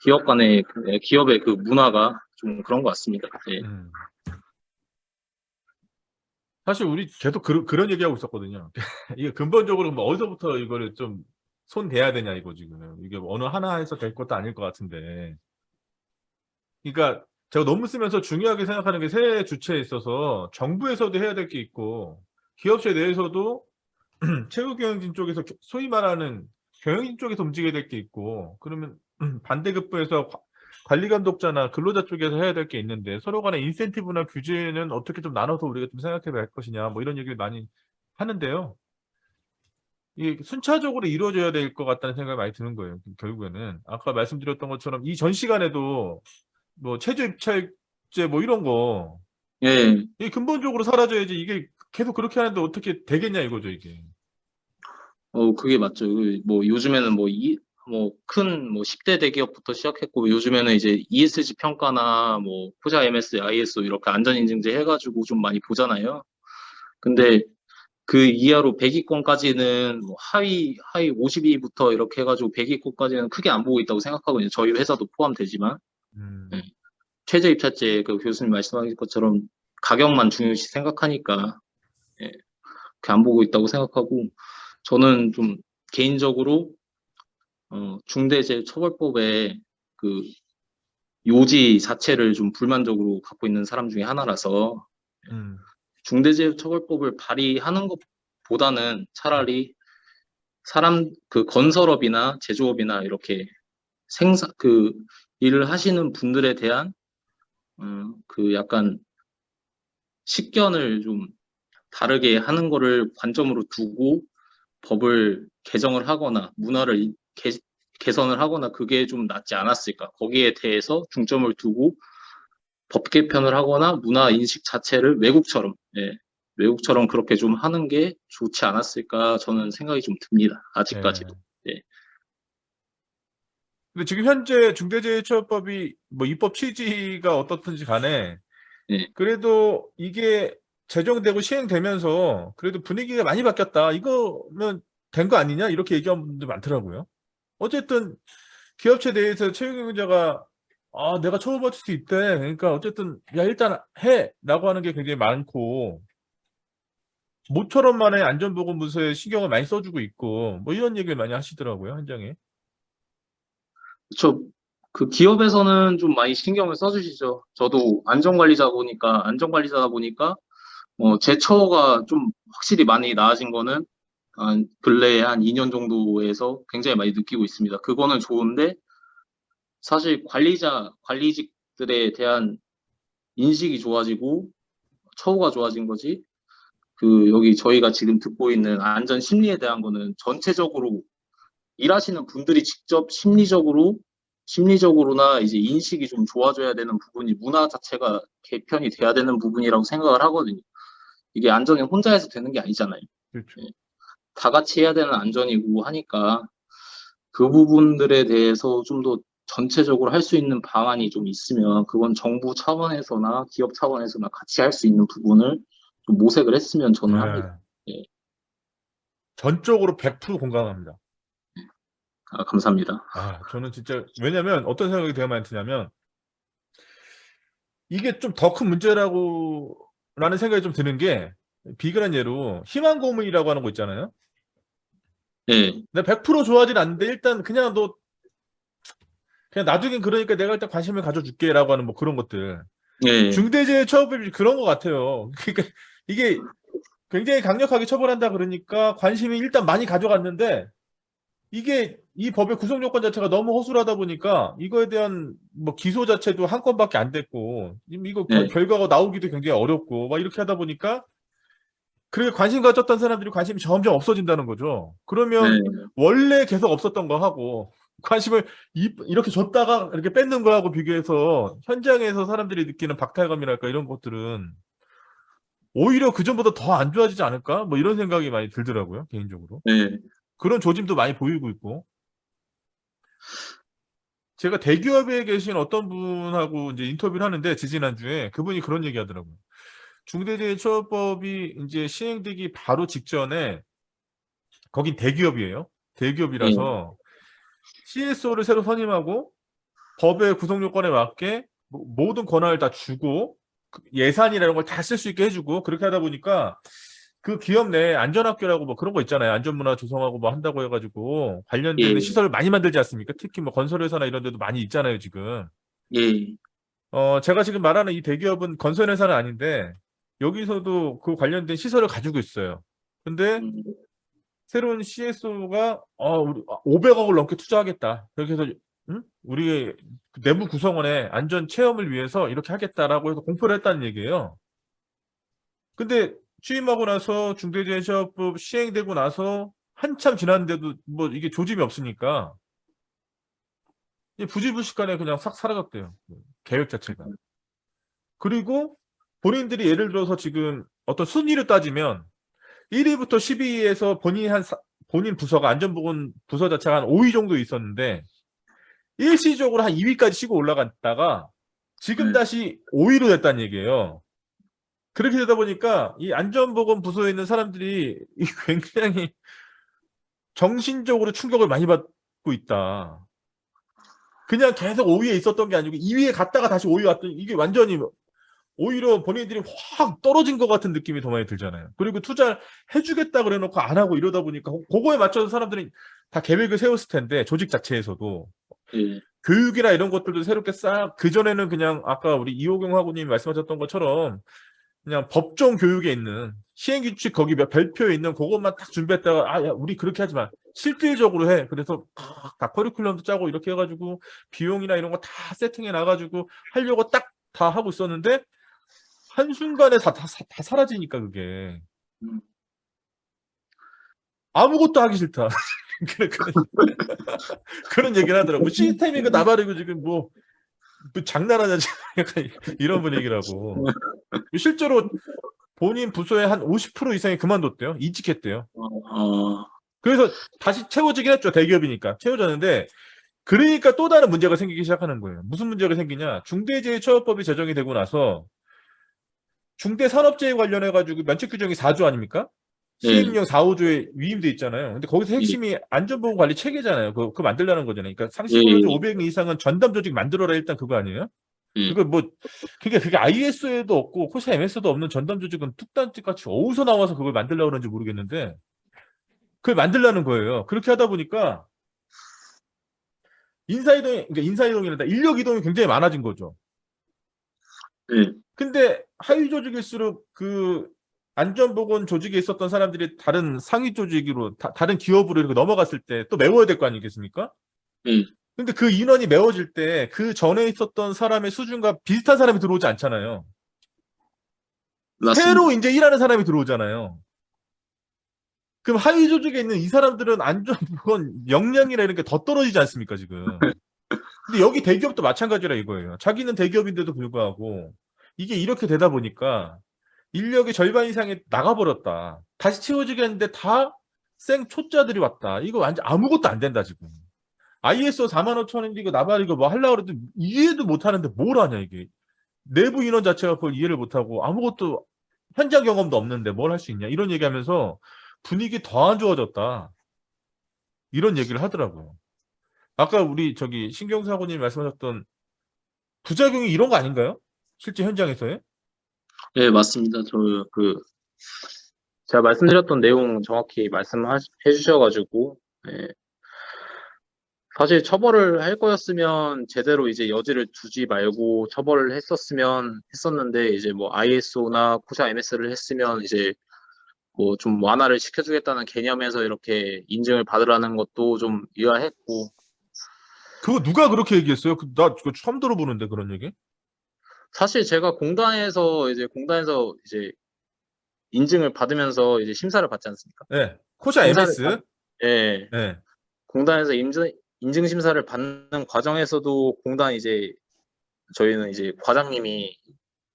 기업의 그 문화가 좀 그런 것 같습니다. 예. 사실 우리 계속 그런 얘기하고 있었거든요. 이게 근본적으로 뭐 어디서부터 이거를 좀 손 대야 되냐 이거 지금. 이게 어느 하나에서 될 것도 아닐 것 같은데. 그러니까 제가 너무 쓰면서 중요하게 생각하는 게 새 주체에 있어서 정부에서도 해야 될 게 있고 기업체 내에서도 최고 경영진 쪽에서 소위 말하는 경영진 쪽에서 움직여야 될 게 있고, 그러면 반대급부에서 관리 감독자나 근로자 쪽에서 해야 될 게 있는데, 서로 간의 인센티브나 규제는 어떻게 좀 나눠서 우리가 좀 생각해 볼 것이냐, 뭐 이런 얘기를 많이 하는데요. 이게 순차적으로 이루어져야 될 것 같다는 생각이 많이 드는 거예요. 결국에는 아까 말씀드렸던 것처럼 이 전 시간에도 뭐 최저 입찰제 뭐 이런 거 예. 이게 근본적으로 사라져야지. 이게 계속 그렇게 하는데 어떻게 되겠냐 이거죠, 이게. 그게 맞죠. 뭐 요즘에는 큰 10대 대기업부터 시작했고, 요즘에는 이제 ESG 평가나 뭐 포자 MS, ISO 이렇게 안전인증제 해가지고 좀 많이 보잖아요. 근데 그 이하로 100위권까지는 하위 50위부터 이렇게 해가지고 100위권까지는 크게 안 보고 있다고 생각하거든요. 저희 회사도 포함되지만. 음. 예. 최저 입찰제 그 교수님 말씀하신 것처럼 가격만 중요시 생각하니까 예, 그렇게 안 보고 있다고 생각하고, 저는 좀 개인적으로 중대재해처벌법의 그 요지 자체를 좀 불만족으로 갖고 있는 사람 중에 하나라서, 음. 중대재해처벌법을 발의하는 것보다는 차라리 그 건설업이나 제조업이나 이렇게 그 일을 하시는 분들에 대한 그 약간 식견을 좀 다르게 하는 거를 관점으로 두고 법을 개정을 하거나 문화를 개선을 하거나, 그게 좀 낫지 않았을까. 거기에 대해서 중점을 두고 법 개편을 하거나 문화 인식 자체를 외국처럼 그렇게 좀 하는 게 좋지 않았을까, 저는 생각이 좀 듭니다. 아직까지도. 예. 예. 근데 지금 현재 중대재해처벌법이 뭐 입법 취지가 어떻든지 간에 예. 그래도 이게 제정되고 시행되면서 그래도 분위기가 많이 바뀌었다. 이거면 된 거 아니냐? 이렇게 얘기하는 분들 많더라고요. 어쨌든 기업체 내에서 채용경자가 내가 처벌받을 수 있대. 그러니까 어쨌든 야 일단 해라고 하는 게 굉장히 많고, 모처럼만의 안전보건부서에 신경을 많이 써주고 있고 뭐 이런 얘기를 많이 하시더라고요, 현장에. 그 기업에서는 좀 많이 신경을 써주시죠. 저도 안전관리자다 보니까 제 처우가 좀 확실히 많이 나아진 거는 근래에 한 2년 정도에서 굉장히 많이 느끼고 있습니다. 그거는 좋은데, 사실 관리직들에 대한 인식이 좋아지고 처우가 좋아진 거지, 여기 저희가 지금 듣고 있는 안전 심리에 대한 거는 전체적으로 일하시는 분들이 직접 심리적으로나 이제 인식이 좀 좋아져야 되는 부분이, 문화 자체가 개편이 돼야 되는 부분이라고 생각을 하거든요. 이게 안전이 혼자 해서 되는 게 아니잖아요. 그렇죠. 예. 다 같이 해야 되는 안전이고 하니까, 그 부분들에 대해서 좀 더 전체적으로 할 수 있는 방안이 좀 있으면, 그건 정부 차원에서나 기업 차원에서나 같이 할 수 있는 부분을 좀 모색을 했으면 저는 합니다. 네. 예. 전적으로 100% 공감합니다. 감사합니다. 저는 진짜, 왜냐면 어떤 생각이 되게 많이 드냐면 이게 좀 더 큰 문제라는 생각이 좀 드는 게, 비근한 예로 희망 고문이라고 하는 거 있잖아요. 예. 내가 100% 좋아하진 않는데 일단 그냥 그냥 나중엔 그러니까 내가 일단 관심을 가져줄게라고 하는 뭐 그런 것들. 예. 중대재해처벌법이 그런 것 같아요. 그러니까 이게 굉장히 강력하게 처벌한다 그러니까 관심이 일단 많이 가져갔는데, 이게 이 법의 구성 요건 자체가 너무 허술하다 보니까 이거에 대한 뭐 기소 자체도 한 건밖에 안 됐고, 이거 예. 결과가 나오기도 굉장히 어렵고 막 이렇게 하다 보니까, 그렇게 관심 가졌던 사람들이 관심이 점점 없어진다는 거죠. 그러면 예. 원래 계속 없었던 거 하고 관심을 이렇게 줬다가 이렇게 뺏는 거하고 비교해서 현장에서 사람들이 느끼는 박탈감이랄까 이런 것들은 오히려 그전보다 더 안 좋아지지 않을까? 뭐 이런 생각이 많이 들더라고요, 개인적으로. 예. 그런 조짐도 많이 보이고 있고. 제가 대기업에 계신 어떤 분하고 이제 인터뷰를 하는데, 지지난주에 그분이 그런 얘기 하더라고요. 중대재해처벌법이 이제 시행되기 바로 직전에, 거긴 대기업이에요. 예. 대기업이라서 CSO를 새로 선임하고 법의 구성 요건에 맞게 모든 권한을 다 주고 예산이라는 걸 다 쓸 수 있게 해주고, 그렇게 하다 보니까 그 기업 내에 안전학교라고 뭐 그런 거 있잖아요. 안전문화 조성하고 뭐 한다고 해가지고 관련되는 예. 시설을 많이 만들지 않습니까? 특히 뭐 건설회사나 이런 데도 많이 있잖아요, 지금. 예. 제가 지금 말하는 이 대기업은 건설회사는 아닌데 여기서도 그 관련된 시설을 가지고 있어요. 근데 음. 새로운 CSO가 우리 500억을 넘게 투자하겠다. 그렇게 해서 우리 내부 구성원의 안전 체험을 위해서 이렇게 하겠다라고 해서 공표를 했다는 얘기예요. 근데 취임하고 나서 중대재해처벌법 시행되고 나서 한참 지났는데도 뭐 이게 조짐이 없으니까 부지불식간에 그냥 싹 사라졌대요. 계획 자체가. 그리고 본인들이 예를 들어서 지금 어떤 순위를 따지면 1위부터 10위에서 본인 부서가 안전보건 부서 자체가 한 5위 정도 있었는데 일시적으로 한 2위까지 치고 올라갔다가 지금 다시 5위로 됐다는 얘기예요. 그렇게 되다 보니까 이 안전보건 부서에 있는 사람들이 굉장히 정신적으로 충격을 많이 받고 있다. 그냥 계속 5위에 있었던 게 아니고 2위에 갔다가 다시 5위 왔더니 이게 완전히 오히려 본인들이 확 떨어진 것 같은 느낌이 더 많이 들잖아요. 그리고 투자를 해주겠다 그래 놓고 안 하고 이러다 보니까 그거에 맞춰서 사람들이 다 계획을 세웠을 텐데 조직 자체에서도 예. 교육이나 이런 것들도 새롭게 그전에는 그냥 아까 우리 이호경 하고님이 말씀하셨던 것처럼 그냥 법정 교육에 있는 시행규칙 거기 별표에 있는 그것만 딱 준비했다가 야, 우리 그렇게 하지 마. 실질적으로 해. 그래서 다 커리큘럼도 짜고 이렇게 해가지고 비용이나 이런 거 다 세팅해 놔가지고 하려고 딱 다 하고 있었는데 한순간에 다 사라지니까 그게 아무것도 하기 싫다. 그런 얘기를 하더라고. 시스템이 그 나발이고 지금 뭐 장난하냐 지금 약간 이런 분위기라고. 실제로 본인 부서의 한 50% 이상이 그만뒀대요. 이직했대요. 그래서 다시 채워지긴 했죠. 대기업이니까 채워졌는데 그러니까 또 다른 문제가 생기기 시작하는 거예요. 무슨 문제가 생기냐? 중대재해처벌법이 제정이 되고 나서 중대산업재해 관련해가지고 면책 규정이 4조 아닙니까? 시행령 4, 5조에 위임돼 있잖아요. 근데 거기서 핵심이 안전보건관리 체계잖아요. 그거 만들려는 거잖아요. 그러니까 상시근로자 500명 이상은 전담 조직 만들어라 일단 그거 아니에요? 그거 뭐 그게 ISO에도 없고 코사 MS도 없는 전담 조직은 툭단지 같이 어디서 나와서 그걸 만들려고 그러는지 모르겠는데 그걸 만들려는 거예요. 그렇게 하다 보니까 인사이동이란다. 인력 이동이 굉장히 많아진 거죠. 근데 하위 조직일수록 그 안전보건 조직에 있었던 사람들이 다른 상위 조직으로 다른 기업으로 이렇게 넘어갔을 때 또 메워야 될 거 아니겠습니까? 근데 그 인원이 메워질 때 그 전에 있었던 사람의 수준과 비슷한 사람이 들어오지 않잖아요. 맞습니다. 새로 이제 일하는 사람이 들어오잖아요. 그럼 하위 조직에 있는 이 사람들은 안전보건 역량이나 이런 게 더 떨어지지 않습니까, 지금? 근데 여기 대기업도 마찬가지라 이거예요. 자기는 대기업인데도 불구하고 이게 이렇게 되다 보니까 인력의 절반 이상이 나가버렸다. 다시 채워지겠는데 다 생초짜들이 왔다. 이거 완전 아무것도 안 된다, 지금. ISO 45000인데 이거 나발이고 뭐 하려고 해도 이해도 못 하는데 뭘 하냐, 이게. 내부 인원 자체가 그걸 이해를 못 하고 아무것도 현장 경험도 없는데 뭘 할 수 있냐. 이런 얘기하면서 분위기 더 안 좋아졌다. 이런 얘기를 하더라고요. 아까 우리 신경사고님 말씀하셨던 부작용이 이런 거 아닌가요? 실제 현장에서요? 네, 맞습니다. 제가 말씀드렸던 내용 정확히 말씀해 주셔가지고, 네. 사실 처벌을 할 거였으면 제대로 이제 여지를 두지 말고 처벌을 했었는데, 이제 뭐 ISO나 코샤 MS를 했으면 이제 뭐 좀 완화를 시켜주겠다는 개념에서 이렇게 인증을 받으라는 것도 좀 의아했고. 그거 누가 그렇게 얘기했어요? 나 그거 처음 들어보는데 그런 얘기? 사실 제가 공단에서 이제 인증을 받으면서 이제 심사를 받지 않습니까? 네. 코샤 심사를 MS. 예. 네. 공단에서 인증 심사를 받는 과정에서도 저희는 이제 과장님이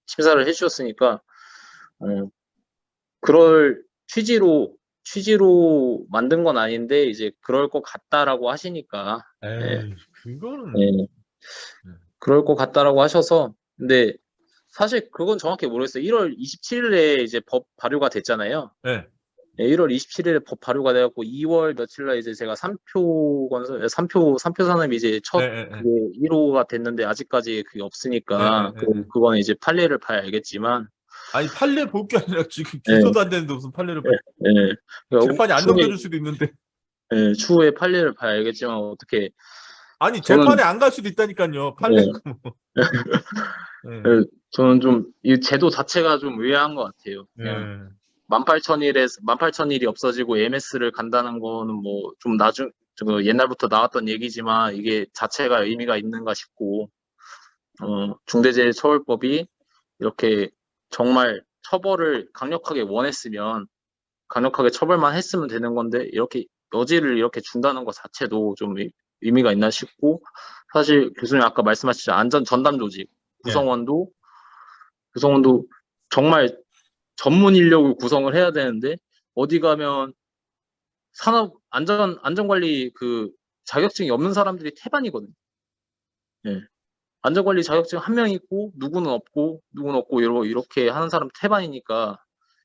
심사를 해주셨으니까 그럴 취지로 만든 건 아닌데 이제 그럴 것 같다라고 하시니까 에이, 그거는 그럴 것 같다라고 하셔서 근데 사실 그건 정확히 모르겠어요. 1월 27일에 이제 법 발효가 됐잖아요. 네. 1월 27일에 법 발효가 돼갖고 2월 며칠날 이제 제가 3표 산업이 이제 첫 그게 1호가 됐는데 아직까지 그게 없으니까 그거는 이제 판례를 봐야 알겠지만 아니 판례 볼 게 아니라 지금 기소도 안 되는데 무슨 판례를 봐? 재판이 안 넘겨줄 수도 있는데. 추후에 판례를 봐야 알겠지만 어떻게 아니 재판에 안 갈 수도 있다니까요. 판례가 뭐. 저는 좀 이 제도 자체가 좀 의아한 것 같아요. 18,000일이 없어지고 MS를 간다는 거는 뭐 좀 옛날부터 나왔던 얘기지만 이게 자체가 의미가 있는가 싶고, 중대재해처벌법이 이렇게 정말 처벌을 강력하게 원했으면 강력하게 처벌만 했으면 되는 건데 이렇게 여지를 이렇게 준다는 것 자체도 좀 의미가 있나 싶고, 사실 교수님 아까 말씀하셨죠. 안전 전담 조직 구성원도 정말 전문 인력을 구성을 해야 되는데 어디 가면 안전관리 그 자격증이 없는 사람들이 태반이거든요. 예. 안전관리 자격증 한 명 있고 누구는 없고 이렇게 하는 사람 태반이니까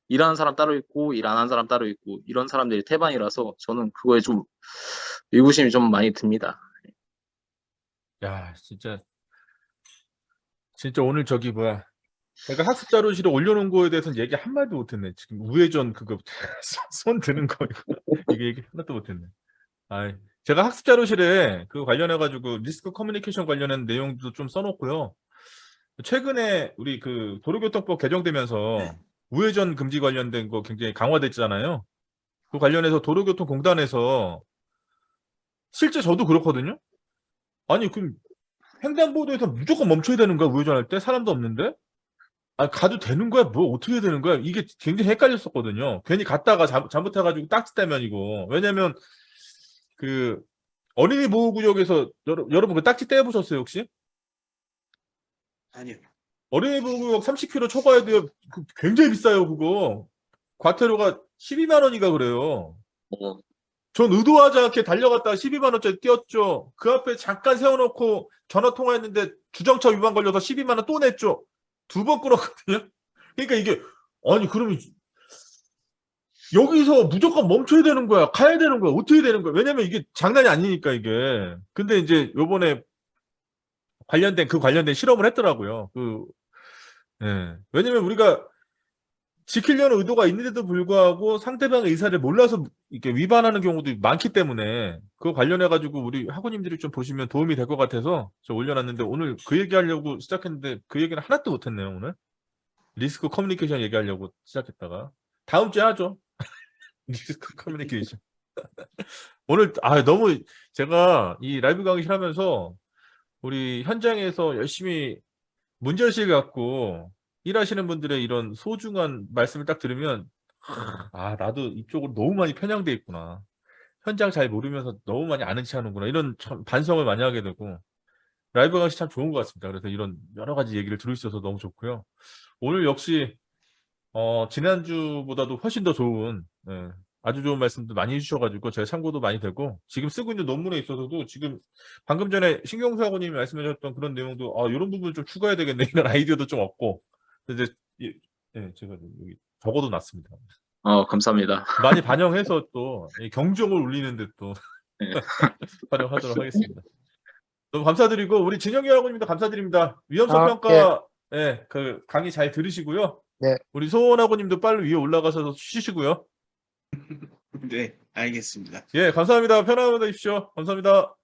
일하는 사람 따로 있고 일 안 하는 사람 따로 있고 이런 사람들이 태반이라서 저는 그거에 좀 의구심이 좀 많이 듭니다. 야, 진짜 오늘 저기 뭐야. 내가 학습 자료실에 올려놓은 거에 대해서는 얘기 한마디도 못했네. 지금 우회전 그거 손 드는 거 이게 얘기 하나도 못했네. 제가 학습 자료실에 그거 관련해가지고 리스크 커뮤니케이션 관련한 내용도 좀 써놓고요. 최근에 우리 그 도로교통법 개정되면서 우회전 금지 관련된 거 굉장히 강화됐잖아요. 그 관련해서 도로교통공단에서 실제 저도 그렇거든요. 아니 그럼 횡단보도에서 무조건 멈춰야 되는 거야 우회전할 때 사람도 없는데? 가도 되는 거야? 뭐 어떻게 해야 되는 거야? 이게 굉장히 헷갈렸었거든요. 괜히 갔다가 잘못해가지고 딱지떼면이고. 왜냐면 그 어린이 보호구역에서 여러분 그 딱지 떼보셨어요 혹시? 아니요. 어린이 보호구역 30km 초과해야 돼요. 굉장히 비싸요 그거. 과태료가 12만 원인가 그래요. 어, 전 의도하지 않게 달려갔다가 12만 원짜리 띄었죠. 그 앞에 잠깐 세워놓고 전화 통화했는데 주정차 위반 걸려서 12만 원 또 냈죠. 2번 끌었거든요. 그러니까 이게 아니 그러면 여기서 무조건 멈춰야 되는 거야. 가야 되는 거야. 어떻게 되는 거야. 왜냐면 이게 장난이 아니니까 이게. 근데 이제 요번에 관련된 실험을 했더라고요. 예. 왜냐면 우리가 지키려는 의도가 있는데도 불구하고 상대방의 의사를 몰라서 이렇게 위반하는 경우도 많기 때문에 그거 관련해가지고 우리 학우님들이 좀 보시면 도움이 될 것 같아서 저 올려놨는데 오늘 그 얘기하려고 시작했는데 그 얘기는 하나도 못했네요 오늘. 리스크 커뮤니케이션 얘기하려고 시작했다가 다음 주에 하죠. 리스크 커뮤니케이션. 오늘 너무 제가 이 라이브 강의실 하면서 우리 현장에서 열심히 문제의식을 갖고 일하시는 분들의 이런 소중한 말씀을 딱 들으면 나도 이쪽으로 너무 많이 편향돼 있구나. 현장 잘 모르면서 너무 많이 아는 체 하는구나. 이런 참 반성을 많이 하게 되고 라이브 강의 참 좋은 것 같습니다. 그래서 이런 여러 가지 얘기를 들을 수 있어서 너무 좋고요. 오늘 역시 지난주보다도 훨씬 더 좋은 아주 좋은 말씀도 많이 해주셔가지고 제가 참고도 많이 되고 지금 쓰고 있는 논문에 있어서도 지금 방금 전에 신경수 학원님이 말씀하셨던 그런 내용도 이런 부분을 좀 추가해야 되겠네 이런 아이디어도 좀 얻고 이제 제가 여기 적어도 놨습니다. 감사합니다. 많이 반영해서 또 경종을 울리는데 또 네. 활용하도록 하겠습니다. 너무 감사드리고 우리 진영이 학원님도 감사드립니다. 위험성 예. 평가 그 강의 잘 들으시고요. 네. 우리 소원 학원님도 빨리 위에 올라가서 쉬시고요. 네, 알겠습니다. 예, 감사합니다. 편안하게 되십시오. 감사합니다.